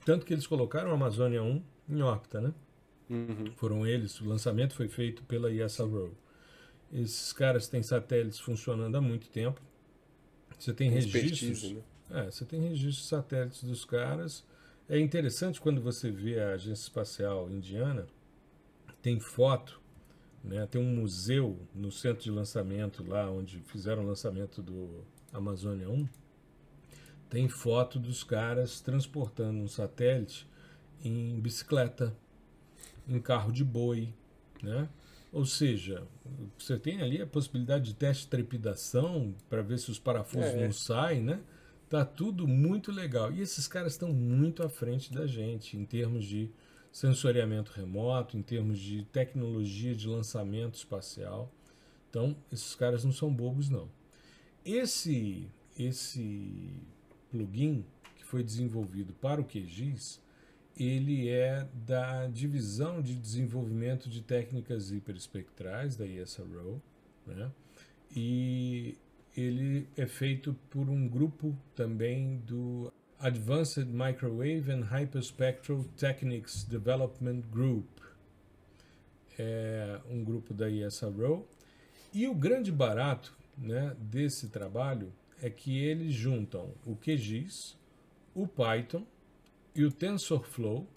Speaker 1: tanto que eles colocaram a Amazônia 1 em órbita, né?
Speaker 2: Uhum.
Speaker 1: Foram eles, o lançamento foi feito pela
Speaker 2: Sim.
Speaker 1: ISRO. Esses caras têm satélites funcionando há muito tempo. Você tem
Speaker 2: Tem expertise,
Speaker 1: registros,
Speaker 2: né?
Speaker 1: você tem registros de satélites dos caras. É interessante quando você vê a Agência Espacial Indiana, tem foto, né? Tem um museu no centro de lançamento lá onde fizeram o lançamento do Amazônia 1. Tem foto dos caras transportando um satélite em bicicleta, em carro de boi, né? Ou seja, você tem ali a possibilidade de teste de trepidação para ver se os parafusos não
Speaker 2: É,
Speaker 1: saem, né? Tá tudo muito legal. E esses caras estão muito à frente da gente em termos de sensoriamento remoto, em termos de tecnologia de lançamento espacial. Então, esses caras não são bobos, não. Esse plugin que foi desenvolvido para o QGIS, ele é da divisão de desenvolvimento de técnicas hiperespectrais da ISRO, né? E ele é feito por um grupo também do Advanced Microwave and Hyperspectral Techniques Development Group, é um grupo da ISRO. E o grande barato, né, desse trabalho é que eles juntam o QGIS, o Python e o TensorFlow,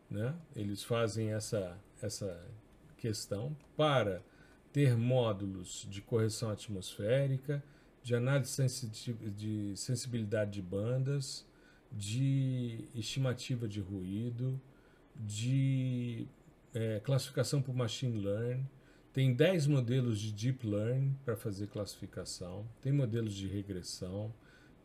Speaker 1: né? Eles fazem essa questão para ter módulos de correção atmosférica, de análise de sensibilidade de bandas, de estimativa de ruído, de classificação por machine learning. Tem 10 modelos de deep learning para fazer classificação, tem modelos de regressão,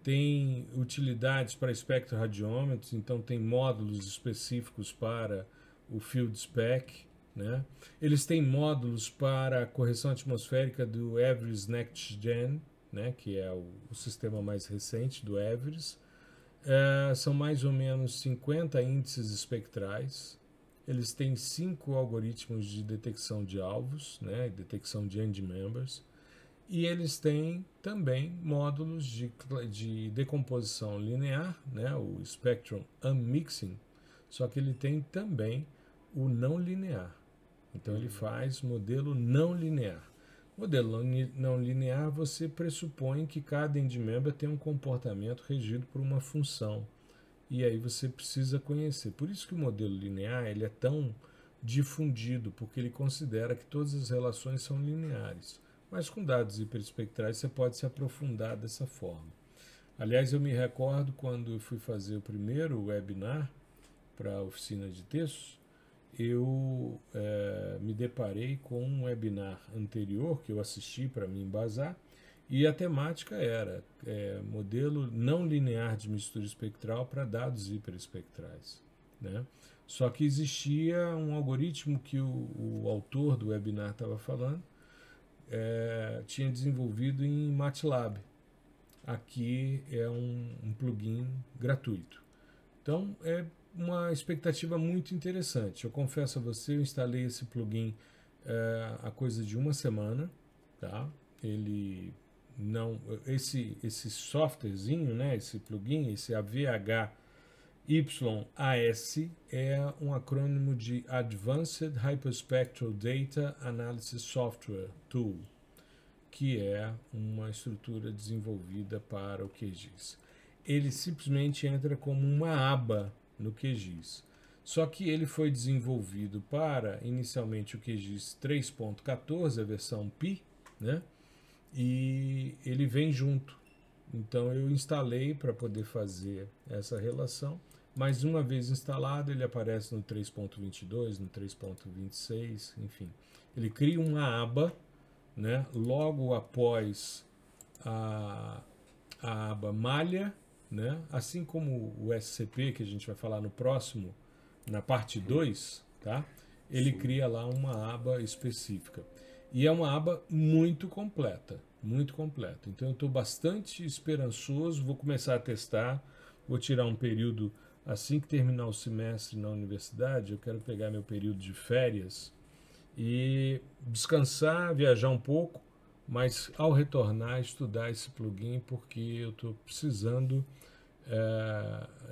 Speaker 1: tem utilidades para espectroradiômetros, então tem módulos específicos para o field spec, né? Eles têm módulos para a correção atmosférica do Everest Next Gen, né? Que é o sistema mais recente do Everest. São mais ou menos 50 índices espectrais. Eles têm 5 algoritmos de detecção de alvos, né? Detecção de end members. E eles têm também módulos de decomposição linear, né, o Spectrum Unmixing, só que ele tem também o não linear. Então ele faz modelo não linear. Modelo não linear, você pressupõe que cada endmember tem um comportamento regido por uma função. E aí você precisa conhecer. Por isso que o modelo linear ele é tão difundido, porque ele considera que todas as relações são lineares. Mas com dados hiperespectrais você pode se aprofundar dessa forma. Aliás, eu me recordo quando eu fui fazer o primeiro webinar para a oficina de textos, eu me deparei com um webinar anterior que eu assisti para me embasar, E a temática era modelo não linear de mistura espectral para dados hiperespectrais, né? Só que existia um algoritmo que o autor do webinar estava falando, tinha desenvolvido em MATLAB. Aqui é um plugin gratuito. Então, é uma expectativa muito interessante. Eu confesso a você, eu instalei esse plugin há coisa de uma semana, tá? Ele não, esse softwarezinho, né? Esse plugin, esse AVHYAS é um acrônimo de Advanced Hyperspectral Data Analysis Software Tool, que é uma estrutura desenvolvida para o QGIS. Ele simplesmente entra como uma aba no QGIS. Só que ele foi desenvolvido para, inicialmente, o QGIS 3.14, a versão Pi, né? E ele vem junto. Então eu instalei para poder fazer essa relação, mas uma vez instalado ele aparece no 3.22, no 3.26, enfim. Ele cria uma aba, né? Logo após a aba malha, né? Assim como o SCP, que a gente vai falar no próximo, na parte 2, tá? Ele Sim. cria lá uma aba específica. E é uma aba muito completa, muito completa. Então eu estou bastante esperançoso, vou começar a testar, vou tirar um período, assim que terminar o semestre na universidade, eu quero pegar meu período de férias e descansar, viajar um pouco, mas ao retornar estudar esse plugin, porque eu estou precisando.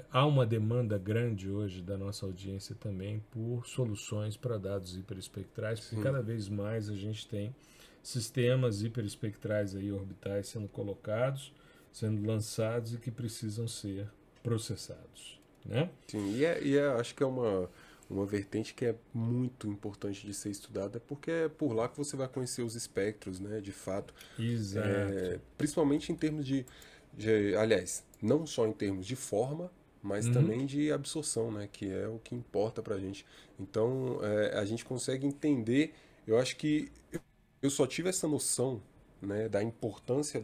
Speaker 1: Há uma demanda grande hoje da nossa audiência também por soluções para dados hiperespectrais, porque cada vez mais a gente tem sistemas hiperespectrais aí orbitais sendo colocados, sendo lançados e que precisam ser processados, né?
Speaker 2: Sim, acho que é uma vertente que é muito importante de ser estudada, porque é por lá que você vai conhecer os espectros, né, de fato.
Speaker 1: Exato.
Speaker 2: Principalmente em termos aliás, não só em termos de forma, mas também de absorção, né, que é o que importa pra gente. Então, a gente consegue entender, eu acho que eu só tive essa noção, né, da importância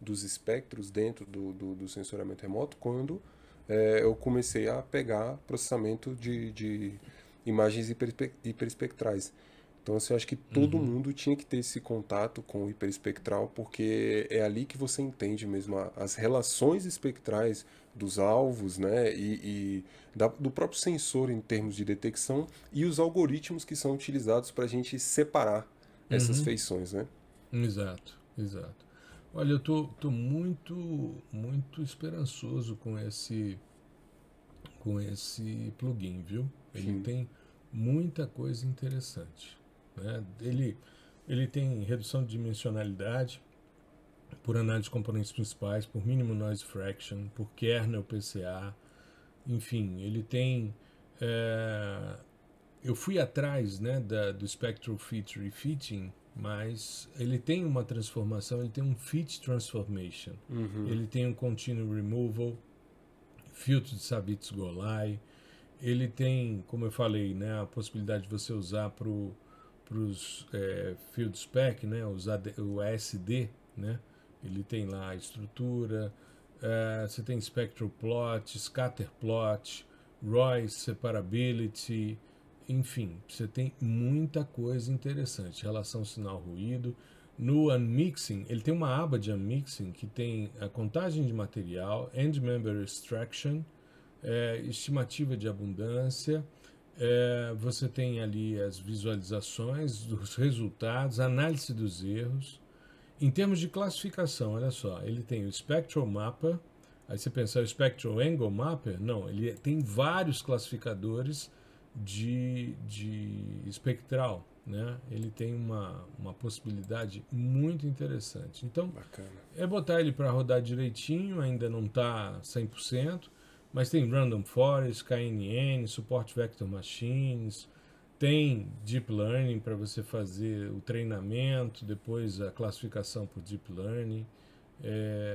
Speaker 2: dos espectros dentro do sensoramento remoto quando eu comecei a pegar processamento de imagens hiperespectrais. Então, assim, eu acho que todo mundo tinha que ter esse contato com o hiperespectral, porque é ali que você entende mesmo as relações espectrais dos alvos, né, do próprio sensor em termos de detecção e os algoritmos que são utilizados para a gente separar essas feições, né?
Speaker 1: Exato, exato. Olha, eu tô muito esperançoso com esse plugin, viu? Ele tem muita coisa interessante, né? Ele tem redução de dimensionalidade por análise de componentes principais, por mínimo noise fraction, por kernel PCA, enfim, ele tem eu fui atrás, né, do Spectral Fit Refitting, mas ele tem uma transformação, ele tem um Fit Transformation, ele tem um Continuum Removal, filtro de Savitz-Golay, ele tem, como eu falei, né, a possibilidade de você usar para os Field Spec, né, o ASD, né, ele tem lá a estrutura, você tem Spectral Plot, Scatter Plot, Royce Separability, enfim, você tem muita coisa interessante. Relação sinal-ruído. No Unmixing, ele tem uma aba de Unmixing que tem a contagem de material, End Member Extraction, estimativa de abundância, você tem ali as visualizações dos resultados, análise dos erros. Em termos de classificação, olha só, ele tem o Spectral Mapper, aí você pensa, o Spectral Angle Mapper? Não, ele tem vários classificadores de espectral, né? Ele tem uma possibilidade muito interessante. Então,
Speaker 2: Bacana.
Speaker 1: É botar ele para rodar direitinho, ainda não está 100%, mas tem Random Forest, KNN, Support Vector Machines, tem Deep Learning para você fazer o treinamento, depois a classificação por Deep Learning.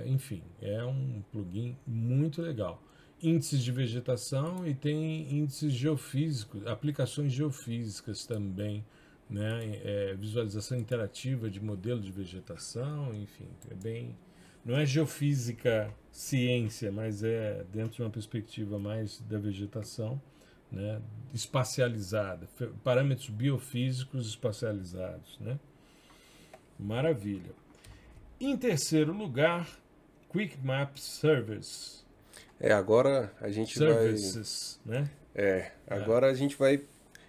Speaker 1: Enfim, é um plugin muito legal. Índices de vegetação e tem índices geofísicos, aplicações geofísicas também né? Visualização interativa de modelo de vegetação, enfim, não é geofísica ciência, mas é dentro de uma perspectiva mais da vegetação, né? Espacializada, parâmetros biofísicos espacializados, né? Maravilha. Em terceiro lugar, Quick Map Service.
Speaker 2: Agora a gente
Speaker 1: Services,
Speaker 2: vai...
Speaker 1: né?
Speaker 2: Agora a gente vai...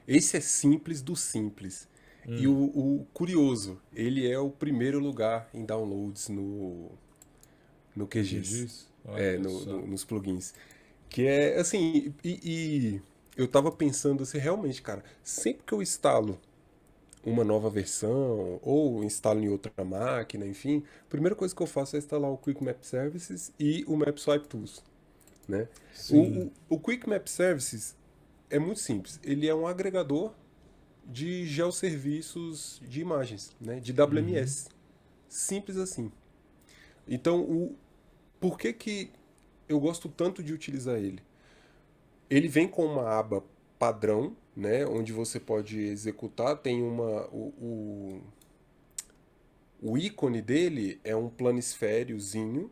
Speaker 2: Esse é simples do simples. E o curioso, ele é o primeiro lugar em downloads no QGIS. Nos plugins. Que é assim, e eu tava pensando assim, realmente, cara, sempre que eu instalo uma nova versão ou instalo em outra máquina, enfim, a primeira coisa que eu faço é instalar o Quick Map Services e o Map Swipe Tools, né? O Quick Map Services é muito simples. Ele é um agregador de geosserviços de imagens, né? De WMS. Simples assim. Então, por que eu gosto tanto de utilizar ele? Ele vem com uma aba padrão, né? Onde você pode executar. Tem o ícone dele é um planisfériozinho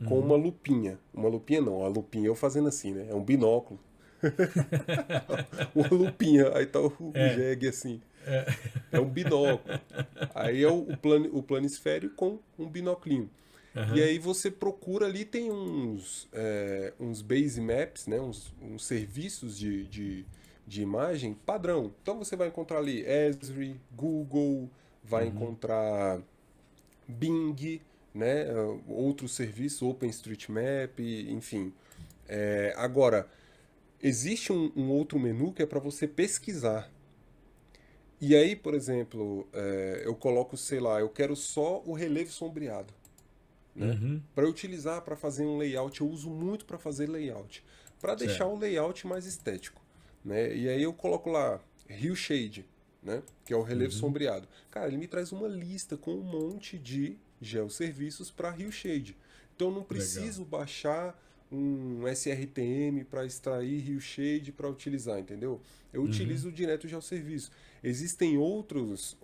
Speaker 2: com uma lupinha. Uma lupinha não, a lupinha eu fazendo assim, né? É um binóculo. Uma lupinha, aí tá o jegue assim. É um binóculo. Aí é o planisfério com um binoclinho. E aí você procura ali, tem uns base maps, né? uns serviços de imagem padrão. Então você vai encontrar ali Esri, Google, vai encontrar Bing, né? Outros serviços, OpenStreetMap, enfim. Agora, existe um outro menu que é para você pesquisar. E aí, por exemplo, eu coloco, sei lá, eu quero só o relevo sombreado. Né? Para utilizar para fazer um layout, eu uso muito para fazer layout, para deixar o layout mais estético, né? E aí eu coloco lá Hue Shade, né? Que é o relevo sombreado. Cara, ele me traz uma lista com um monte de geosserviços para Hue Shade. Então eu não preciso baixar um SRTM para extrair Hue Shade para utilizar, entendeu? Eu utilizo direto o geosserviço. Existem outros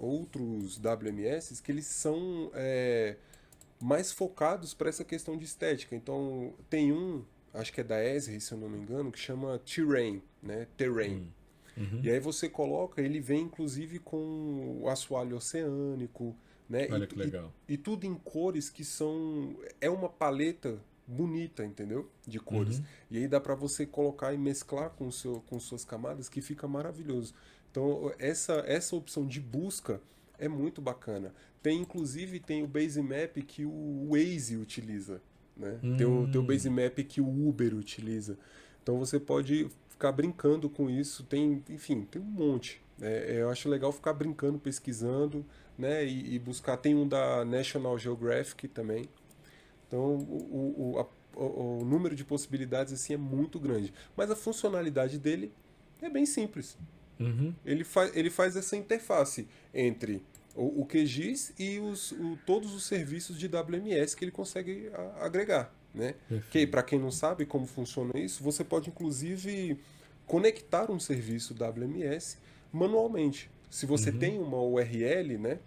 Speaker 2: WMS que eles são mais focados para essa questão de estética. Então, tem acho que é da Esri, se eu não me engano, que chama Terrain, né? Terrain. E aí você coloca, ele vem inclusive com o assoalho oceânico, né?
Speaker 1: Olha que legal.
Speaker 2: E tudo em cores que são... É uma paleta bonita, entendeu? De cores. E aí dá para você colocar e mesclar com suas camadas, que fica maravilhoso. Então, essa opção de busca é muito bacana. Inclusive tem o base map que o Waze utiliza, né? Tem o base map que o Uber utiliza. Então você pode ficar brincando com isso. Enfim, tem um monte. Eu acho legal ficar brincando, pesquisando, né? E buscar. Tem um da National Geographic também. Então o número de possibilidades assim é muito grande. Mas a funcionalidade dele é bem simples. Ele faz essa interface entre o QGIS e todos os serviços de WMS que ele consegue agregar, né? Que, para quem não sabe como funciona isso, você pode inclusive conectar um serviço WMS manualmente. Se você tem uma URL, né?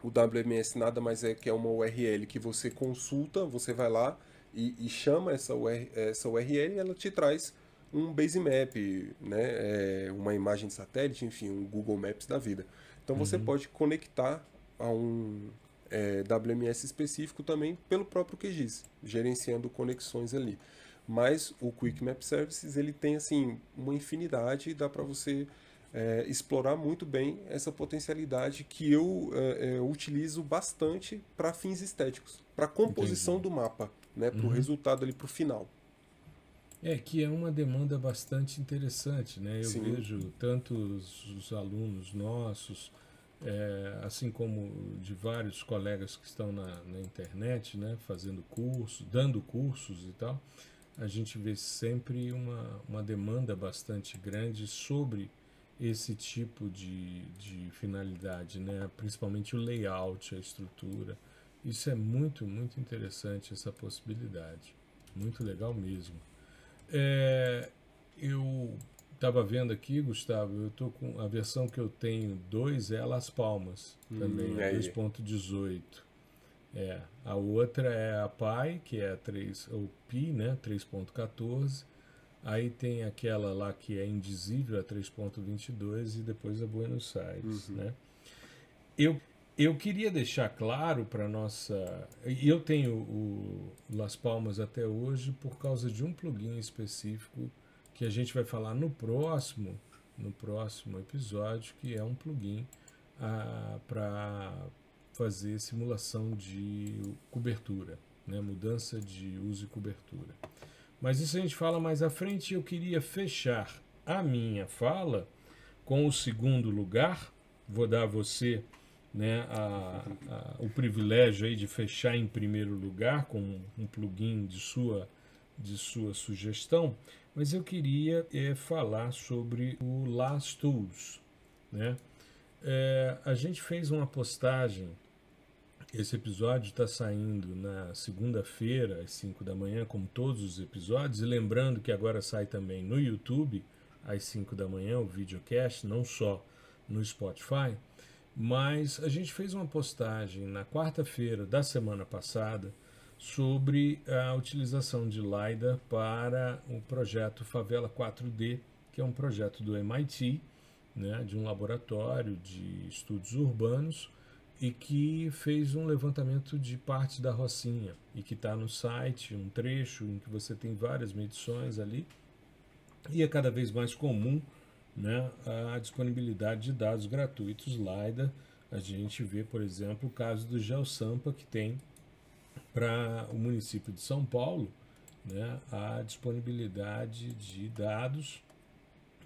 Speaker 2: O WMS nada mais é que é uma URL que você consulta, você vai lá e chama essa URL e ela te traz um base map, né? Uma imagem de satélite, enfim, um Google Maps da vida. Então você pode conectar a um WMS específico também pelo próprio QGIS, gerenciando conexões ali. Mas o Quick Map Services ele tem assim uma infinidade e dá para você explorar muito bem essa potencialidade que eu utilizo bastante para fins estéticos, para composição do mapa, né, para o resultado ali, para o final.
Speaker 1: Que é uma demanda bastante interessante, né? Eu vejo tanto os alunos nossos, assim como de vários colegas que estão na internet, né? Fazendo cursos, dando cursos e tal, a gente vê sempre uma demanda bastante grande sobre esse tipo de finalidade, né? Principalmente o layout, a estrutura. Isso é muito, muito interessante, essa possibilidade. Muito legal mesmo. Eu estava vendo aqui, Gustavo, eu tô com a versão que eu tenho 2 é Las Palmas também, é 2.18. A outra é a Pi, que é a 3, ou Pi, né, 3.14. Aí tem aquela lá que é indizível, a 3.22, e depois a Buenos Aires, né? Eu queria deixar claro para nossa... E eu tenho o Las Palmas até hoje por causa de um plugin específico que a gente vai falar no próximo episódio, que é um plugin para fazer simulação de cobertura, né? Mudança de uso e cobertura. Mas isso a gente fala mais à frente. Eu queria fechar a minha fala com o segundo lugar. Vou dar a você, né, o privilégio aí de fechar em primeiro lugar com um plugin de sua sugestão, mas eu queria falar sobre o Las Tools, né? A gente fez uma postagem, esse episódio está saindo na segunda-feira às 5 da manhã, como todos os episódios, e lembrando que agora sai também no YouTube às 5 da manhã o videocast, não só no Spotify. Mas a gente fez uma postagem na quarta-feira da semana passada sobre a utilização de LiDAR para o projeto Favela 4D, que é um projeto do MIT, né, de um laboratório de estudos urbanos, e que fez um levantamento de partes da Rocinha, e que está no site, um trecho em que você tem várias medições ali, e é cada vez mais comum, né, a disponibilidade de dados gratuitos LiDAR. A gente vê, por exemplo, o caso do GeoSampa, que tem para o município de São Paulo, né, a disponibilidade de dados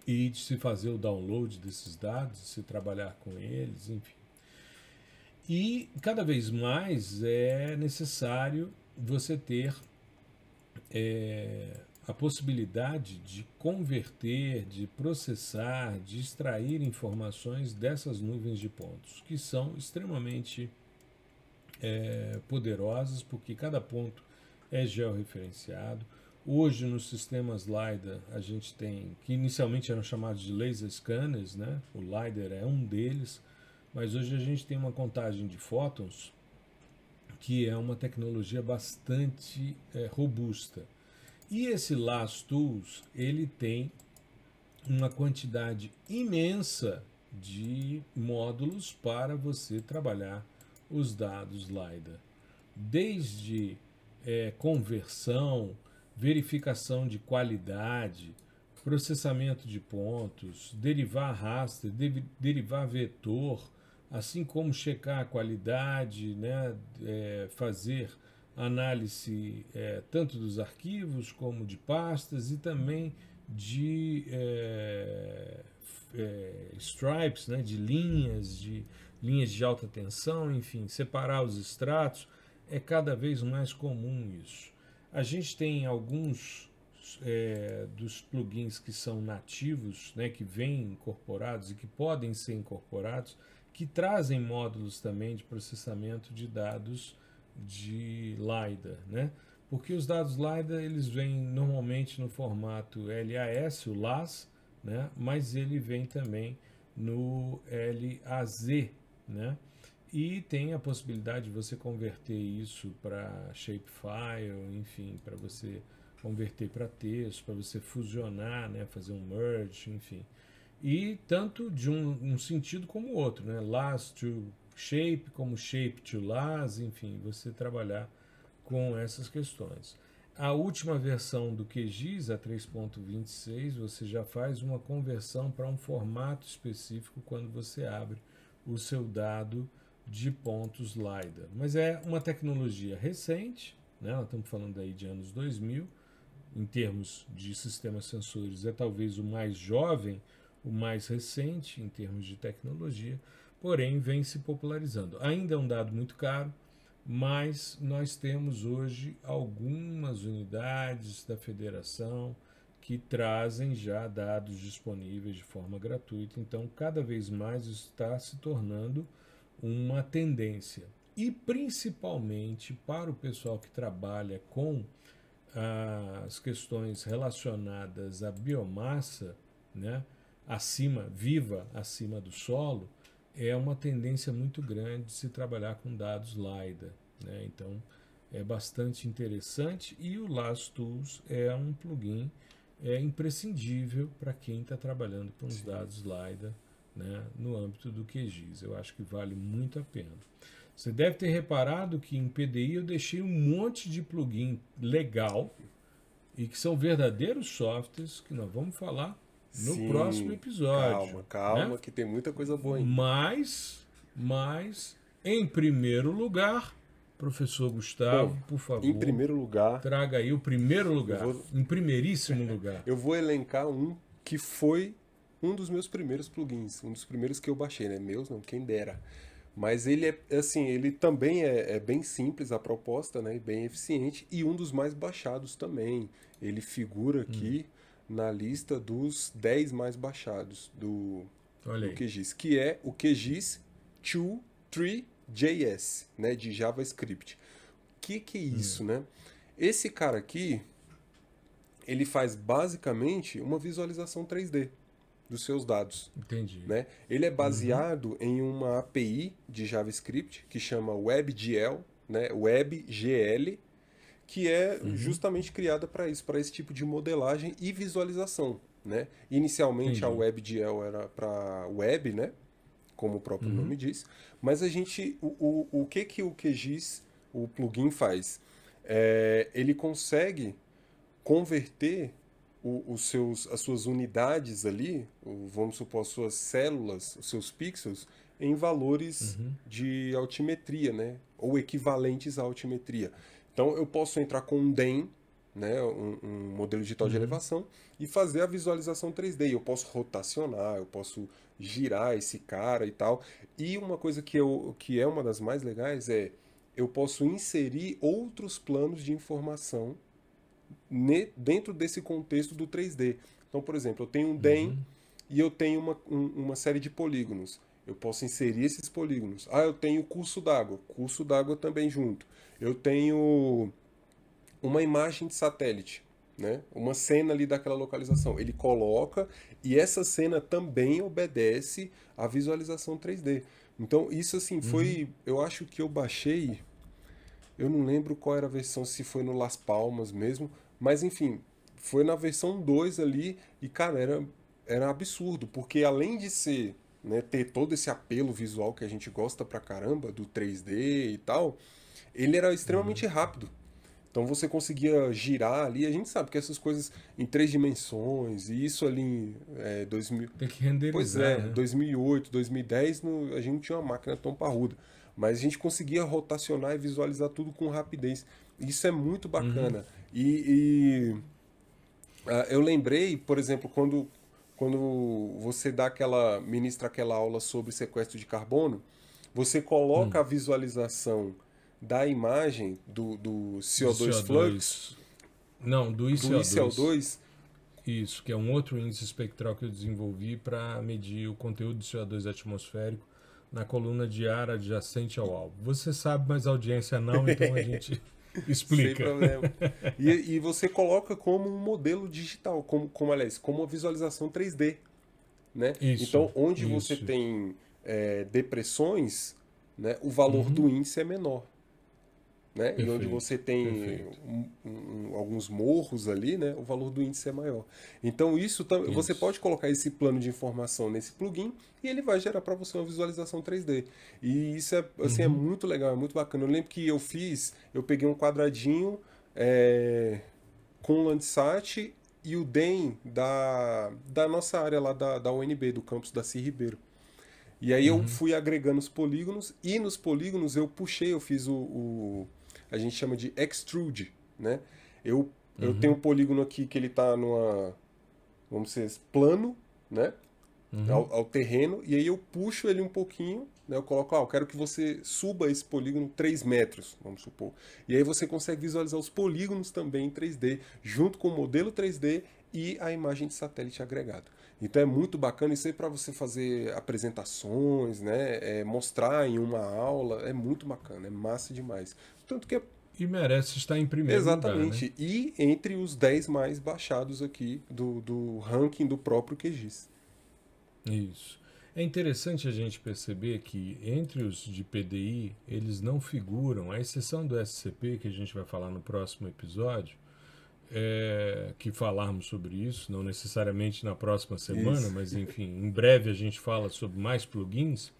Speaker 1: e de se fazer o download desses dados, de se trabalhar com eles, enfim. E cada vez mais é necessário você ter a possibilidade de converter, de processar, de extrair informações dessas nuvens de pontos, que são extremamente poderosas, porque cada ponto é georreferenciado. Hoje, nos sistemas LiDAR, a gente tem, que inicialmente eram chamados de laser scanners, né? O LiDAR é um deles, mas hoje a gente tem uma contagem de fótons, que é uma tecnologia bastante robusta. E esse Las Tools, ele tem uma quantidade imensa de módulos para você trabalhar os dados LiDAR. Desde conversão, verificação de qualidade, processamento de pontos, derivar raster, derivar vetor, assim como checar a qualidade, né, fazer análise tanto dos arquivos como de pastas e também de stripes, né, de linhas de alta tensão, enfim, separar os extratos. É cada vez mais comum isso. A gente tem alguns dos plugins que são nativos, né, que vêm incorporados e que podem ser incorporados, que trazem módulos também de processamento de dados de LiDAR, né? Porque os dados LiDAR eles vêm normalmente no formato LAS, o LAS, né? Mas ele vem também no LAZ, né? E tem a possibilidade de você converter isso para shapefile, enfim, para você converter para texto, para você fusionar, né? Fazer um merge, enfim. E tanto de um sentido como o outro, né? LAS to shape, como shape to LAS, enfim, você trabalhar com essas questões. A última versão do QGIS, a 3.26, você já faz uma conversão para um formato específico quando você abre o seu dado de pontos LiDAR. Mas é uma tecnologia recente, né? Nós estamos falando aí de anos 2000, em termos de sistemas sensores, é talvez o mais jovem, o mais recente em termos de tecnologia, porém vem se popularizando. Ainda é um dado muito caro, mas nós temos hoje algumas unidades da federação que trazem já dados disponíveis de forma gratuita, então cada vez mais isso está se tornando uma tendência. E principalmente para o pessoal que trabalha com as questões relacionadas à biomassa, né, viva acima do solo, é uma tendência muito grande de se trabalhar com dados LiDAR, né? Então é bastante interessante, e o LASTools é um plugin imprescindível para quem está trabalhando com os dados LiDAR, né, no âmbito do QGIS. Eu acho que vale muito a pena. Você deve ter reparado que em PDI eu deixei um monte de plugin legal e que são verdadeiros softwares que nós vamos falar no próximo episódio.
Speaker 2: Calma,
Speaker 1: né?
Speaker 2: que tem muita coisa boa ainda.
Speaker 1: Mas, em primeiro lugar, professor Gustavo, por favor.
Speaker 2: Em primeiro lugar,
Speaker 1: traga aí o primeiro lugar, em primeiríssimo lugar.
Speaker 2: Eu vou elencar um que foi um dos meus primeiros plugins, um dos primeiros que eu baixei, né? Meus não, quem dera. Mas ele ele também é bem simples a proposta, né? E bem eficiente, e um dos mais baixados também. Ele figura aqui na lista dos 10 mais baixados do QGIS, que é o QGIS 2.3JS, né? De JavaScript. O que é isso, né? Esse cara aqui, ele faz basicamente uma visualização 3D dos seus dados.
Speaker 1: Entendi.
Speaker 2: Né? Ele é baseado em uma API de JavaScript que chama WebGL, né? WebGL, que é justamente criada para isso, para esse tipo de modelagem e visualização. Né? Inicialmente a WebGL era para web, né? Como o próprio nome diz, mas o que o QGIS, o plugin faz? Ele consegue converter as suas unidades ali, vamos supor, as suas células, os seus pixels, em valores de altimetria, né? Ou equivalentes à altimetria. Então, eu posso entrar com um DEM, né? um modelo digital de elevação, e fazer a visualização 3D. Eu posso rotacionar, eu posso girar esse cara e tal. E uma coisa que é uma das mais legais eu posso inserir outros planos de informação dentro desse contexto do 3D. Então, por exemplo, eu tenho um DEM e eu tenho uma série de polígonos. Eu posso inserir esses polígonos. Eu tenho curso d'água também junto. Eu tenho uma imagem de satélite, né? Uma cena ali daquela localização. Ele coloca, e essa cena também obedece à visualização 3D. Então, isso assim, eu acho que eu baixei, eu não lembro qual era a versão, se foi no Las Palmas mesmo, mas enfim, foi na versão 2 ali, e cara, era absurdo, porque além de ser, né, ter todo esse apelo visual que a gente gosta pra caramba, do 3D e tal, ele era extremamente rápido. Então você conseguia girar ali, a gente sabe que essas coisas em 3 dimensões, e isso ali em 2000...
Speaker 1: Tem que renderizar, né?
Speaker 2: 2008, 2010, a gente não tinha uma máquina tão parruda. Mas a gente conseguia rotacionar e visualizar tudo com rapidez. Isso é muito bacana. Eu lembrei, por exemplo, quando você ministra aquela aula sobre sequestro de carbono, você coloca a visualização da imagem do CO2 flux.
Speaker 1: Não, do ICO2.
Speaker 2: Do ICO2.
Speaker 1: Isso, que é um outro índice espectral que eu desenvolvi para medir o conteúdo de CO2 atmosférico na coluna de ar adjacente ao alvo. Você sabe, mas a audiência não, então a gente explica.
Speaker 2: Sem problema. E você coloca como um modelo digital, como uma visualização 3D. Né? Então, onde você tem depressões, né, o valor do índice é menor. Né? E onde você tem alguns morros ali, né, o valor do índice é maior. Então você pode colocar esse plano de informação nesse plugin e ele vai gerar para você uma visualização 3D. E isso é muito legal, é muito bacana. Eu lembro que eu peguei um quadradinho com o Landsat e o DEM da nossa área lá da UNB, do campus da CI Ribeiro. E aí eu fui agregando os polígonos, e nos polígonos eu fiz a gente chama de extrude, né? Eu tenho um polígono aqui que ele está vamos dizer, plano, né? Ao terreno, e aí eu puxo ele um pouquinho, né? Eu coloco, eu quero que você suba esse polígono 3 metros, vamos supor. E aí você consegue visualizar os polígonos também em 3D, junto com o modelo 3D e a imagem de satélite agregado. Então é muito bacana isso aí para você fazer apresentações, né? Mostrar em uma aula, é muito bacana, é massa demais. Tanto que
Speaker 1: E merece estar em primeiro
Speaker 2: Exatamente.
Speaker 1: lugar, né?
Speaker 2: E entre os 10 mais baixados aqui do ranking do próprio QGIS.
Speaker 1: Isso. É interessante a gente perceber que entre os de PDI, eles não figuram, à exceção do SCP, que a gente vai falar no próximo episódio, que falarmos sobre isso, não necessariamente na próxima semana,
Speaker 2: Isso.
Speaker 1: mas enfim, em breve a gente fala sobre mais plugins.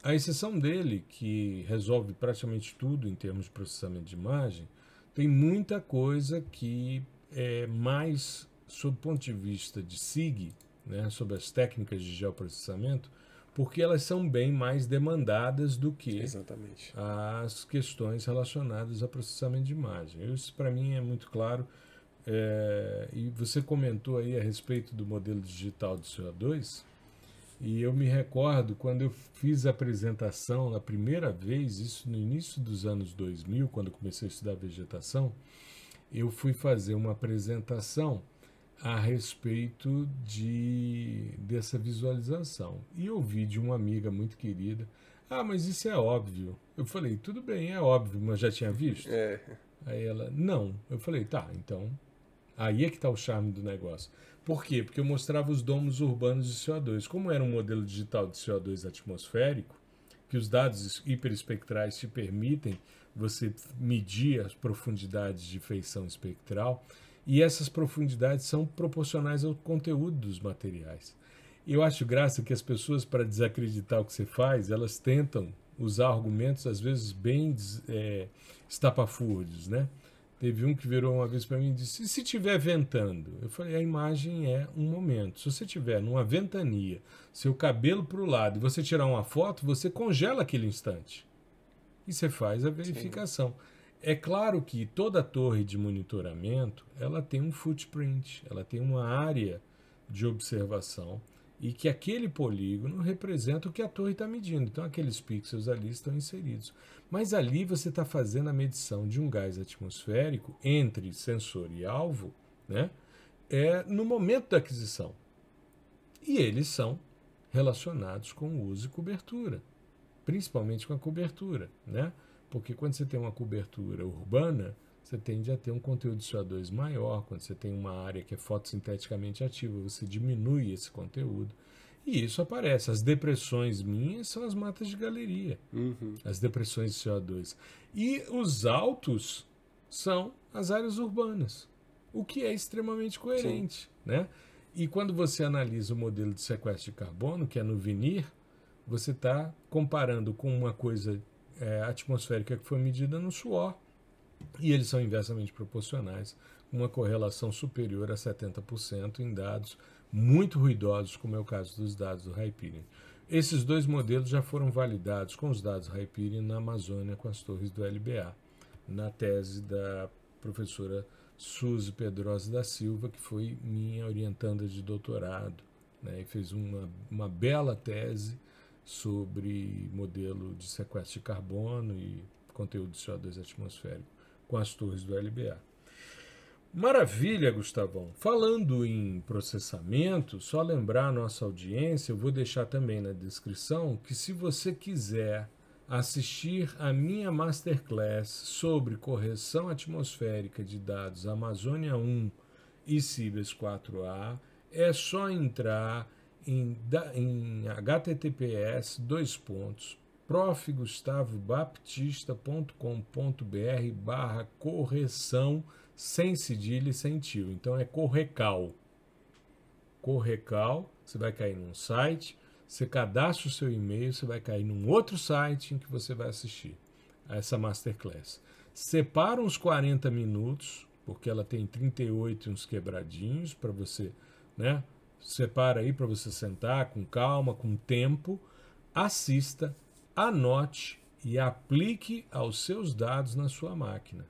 Speaker 1: A exceção dele, que resolve praticamente tudo em termos de processamento de imagem, tem muita coisa que é mais, sob o ponto de vista de SIG, né, sobre as técnicas de geoprocessamento, porque elas são bem mais demandadas do que
Speaker 2: Exatamente.
Speaker 1: as questões relacionadas a processamento de imagem. Isso, para mim, é muito claro. E você comentou aí a respeito do modelo digital do CO2, e eu me recordo quando eu fiz a apresentação na primeira vez, isso no início dos anos 2000, quando eu comecei a estudar vegetação, eu fui fazer uma apresentação a respeito dessa visualização. E eu ouvi de uma amiga muito querida, mas isso é óbvio. Eu falei, tudo bem, é óbvio, mas já tinha visto? Aí ela, não. Eu falei, tá, então, aí é que está o charme do negócio. Por quê? Porque eu mostrava os domos urbanos de CO2. Como era um modelo digital de CO2 atmosférico, que os dados hiperespectrais te permitem você medir as profundidades de feição espectral, e essas profundidades são proporcionais ao conteúdo dos materiais. Eu acho graça que as pessoas, para desacreditar o que você faz, elas tentam usar argumentos, às vezes, bem estapafúrdios, né? Teve um que virou uma vez para mim e disse, e se estiver ventando? Eu falei, a imagem é um momento. Se você estiver numa ventania, seu cabelo para o lado, e você tirar uma foto, você congela aquele instante. E você faz a verificação. Sim. É claro que toda torre de monitoramento, ela tem um footprint, ela tem uma área de observação, e que aquele polígono representa o que a torre está medindo. Então, aqueles pixels ali estão inseridos. Mas ali você está fazendo a medição de um gás atmosférico entre sensor e alvo, né, no momento da aquisição. E eles são relacionados com o uso e cobertura, principalmente com a cobertura, né? Porque quando você tem uma cobertura urbana, você tende a ter um conteúdo de CO2 maior. Quando você tem uma área que é fotossinteticamente ativa, você diminui esse conteúdo. E isso aparece. As depressões minhas são as matas de galeria. As depressões de CO2. E os altos são as áreas urbanas. O que é extremamente coerente. Né? E quando você analisa o modelo de sequestro de carbono, que é no VNIR, você está comparando com uma coisa atmosférica que foi medida no suor, e eles são inversamente proporcionais, com uma correlação superior a 70% em dados muito ruidosos, como é o caso dos dados do Hyperion. Esses dois modelos já foram validados com os dados do Hyperion na Amazônia com as torres do LBA, na tese da professora Suzy Pedrosa da Silva, que foi minha orientanda de doutorado, né, e fez uma bela tese sobre modelo de sequestro de carbono e conteúdo de CO2 atmosférico com as torres do LBA. Maravilha, Gustavão. Falando em processamento, só lembrar a nossa audiência, eu vou deixar também na descrição, que se você quiser assistir a minha Masterclass sobre correção atmosférica de dados Amazônia 1 e Cibers 4A, é só entrar em https://profgustavobaptista.com.br/correção sem cedilha e sem tio. Então é Correcal. Correcal, você vai cair num site, você cadastra o seu e-mail, você vai cair num outro site em que você vai assistir a essa Masterclass. Separa uns 40 minutos, porque ela tem 38 e uns quebradinhos para você, né? Separa aí para você sentar com calma, com tempo, assista, anote e aplique aos seus dados na sua máquina.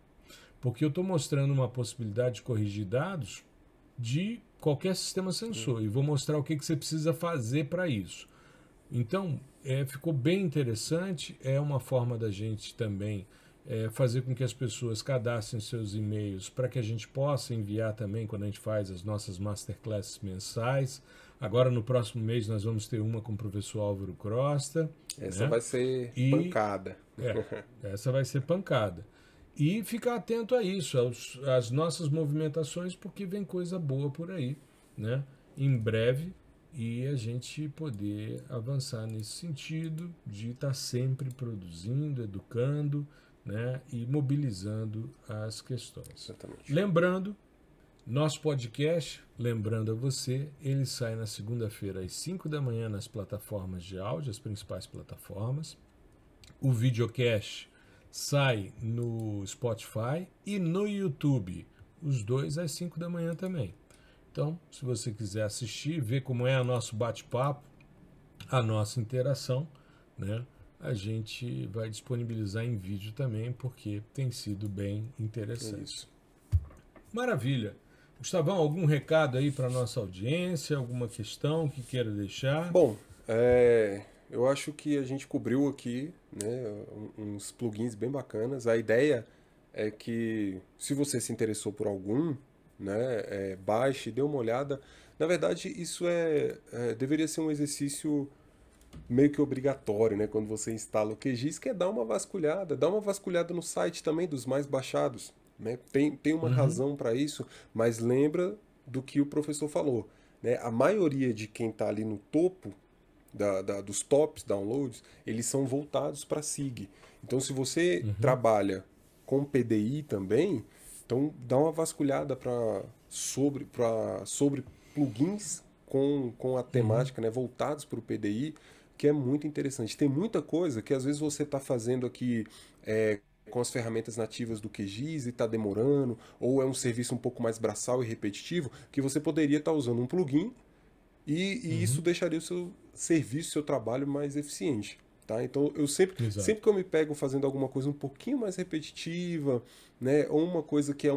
Speaker 1: Porque eu estou mostrando uma possibilidade de corrigir dados de qualquer sistema sensor e vou mostrar o que você precisa fazer para isso. Então, ficou bem interessante, é uma forma da gente também fazer com que as pessoas cadastrem seus e-mails para que a gente possa enviar também quando a gente faz as nossas masterclasses mensais. Agora, no próximo mês, nós vamos ter uma com o professor Álvaro Crosta.
Speaker 2: Essa vai ser pancada.
Speaker 1: Essa vai ser pancada. E ficar atento a isso, às nossas movimentações, porque vem coisa boa por aí, né? Em breve, e a gente poder avançar nesse sentido de estar sempre produzindo, educando, né? E mobilizando as questões.
Speaker 2: Exatamente.
Speaker 1: Lembrando, nosso podcast, lembrando a você, ele sai na segunda-feira às 5 da manhã nas plataformas de áudio, as principais plataformas. O videocast sai no Spotify e no YouTube, os dois às 5 da manhã também. Então, se você quiser assistir, ver como é o nosso bate-papo, a nossa interação, né, a gente vai disponibilizar em vídeo também, porque tem sido bem interessante.
Speaker 2: É isso.
Speaker 1: Maravilha. Gustavão, algum recado aí para a nossa audiência, alguma questão que queira deixar?
Speaker 2: Bom, eu acho que a gente cobriu aqui, né, uns plugins bem bacanas. A ideia é que, se você se interessou por algum, né, baixe, dê uma olhada. Na verdade, isso deveria ser um exercício meio que obrigatório, né, quando você instala o QGIS, que é dar uma vasculhada no site também dos mais baixados, né? Tem uma razão para isso, mas lembra do que o professor falou, né? A maioria de quem está ali no topo dos tops downloads, eles são voltados para SIG. Então, se você trabalha com PDI também, então dá uma vasculhada sobre plugins com a temática, né, voltados para o PDI, que é muito interessante. Tem muita coisa que às vezes você está fazendo aqui com as ferramentas nativas do QGIS e está demorando, ou é um serviço um pouco mais braçal e repetitivo, que você poderia estar usando um plugin e isso deixaria o seu serviço, seu trabalho mais eficiente. Tá? Então, eu sempre que eu me pego fazendo alguma coisa um pouquinho mais repetitiva, né, ou uma coisa que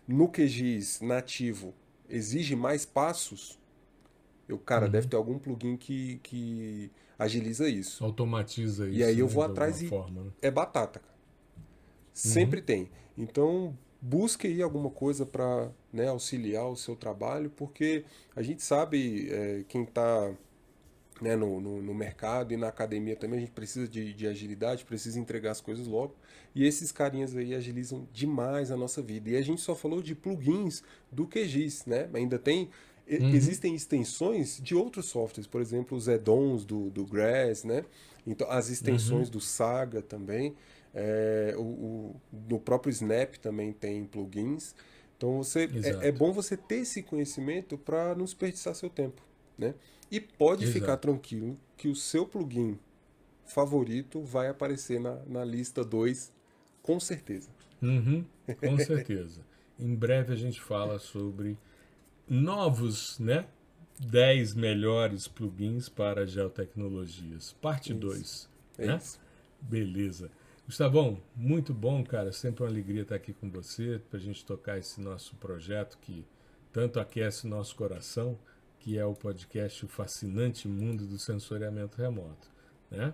Speaker 2: no QGIS nativo exige mais passos, deve ter algum plugin que agiliza isso.
Speaker 1: Automatiza isso.
Speaker 2: E aí eu
Speaker 1: né,
Speaker 2: vou atrás e
Speaker 1: forma, né?
Speaker 2: é batata, cara. Sempre tem. Então, busque aí alguma coisa para, né, auxiliar o seu trabalho, porque a gente sabe, quem está, né, no mercado e na academia também, a gente precisa de agilidade, precisa entregar as coisas logo. E esses carinhas aí agilizam demais a nossa vida. E a gente só falou de plugins do QGIS, né? Ainda tem... Existem extensões de outros softwares, por exemplo, os add-ons do Grass, né? Então, as extensões do Saga também. No próprio Snap também tem plugins. Então, é bom você ter esse conhecimento para não desperdiçar seu tempo, né? E pode ficar tranquilo que o seu plugin favorito vai aparecer na lista 2, com certeza.
Speaker 1: Com certeza. Em breve a gente fala sobre novos, né? 10 melhores plugins para geotecnologias. Parte 2. Né?
Speaker 2: Isso.
Speaker 1: Beleza. Gustavão, muito bom, cara. Sempre uma alegria estar aqui com você, para a gente tocar esse nosso projeto que tanto aquece o nosso coração, que é o podcast O Fascinante Mundo do Sensoriamento Remoto. Né?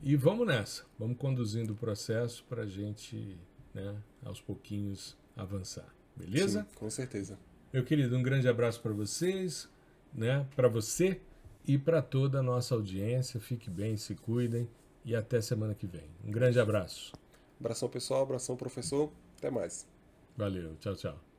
Speaker 1: E vamos nessa. Vamos conduzindo o processo para a gente, né, aos pouquinhos, avançar. Beleza?
Speaker 2: Sim, com certeza.
Speaker 1: Meu querido, um grande abraço para vocês, né? Para você e para toda a nossa audiência. Fique bem, se cuidem e até semana que vem. Um grande abraço.
Speaker 2: Abração, pessoal. Abração, professor. Até mais.
Speaker 1: Valeu. Tchau, tchau.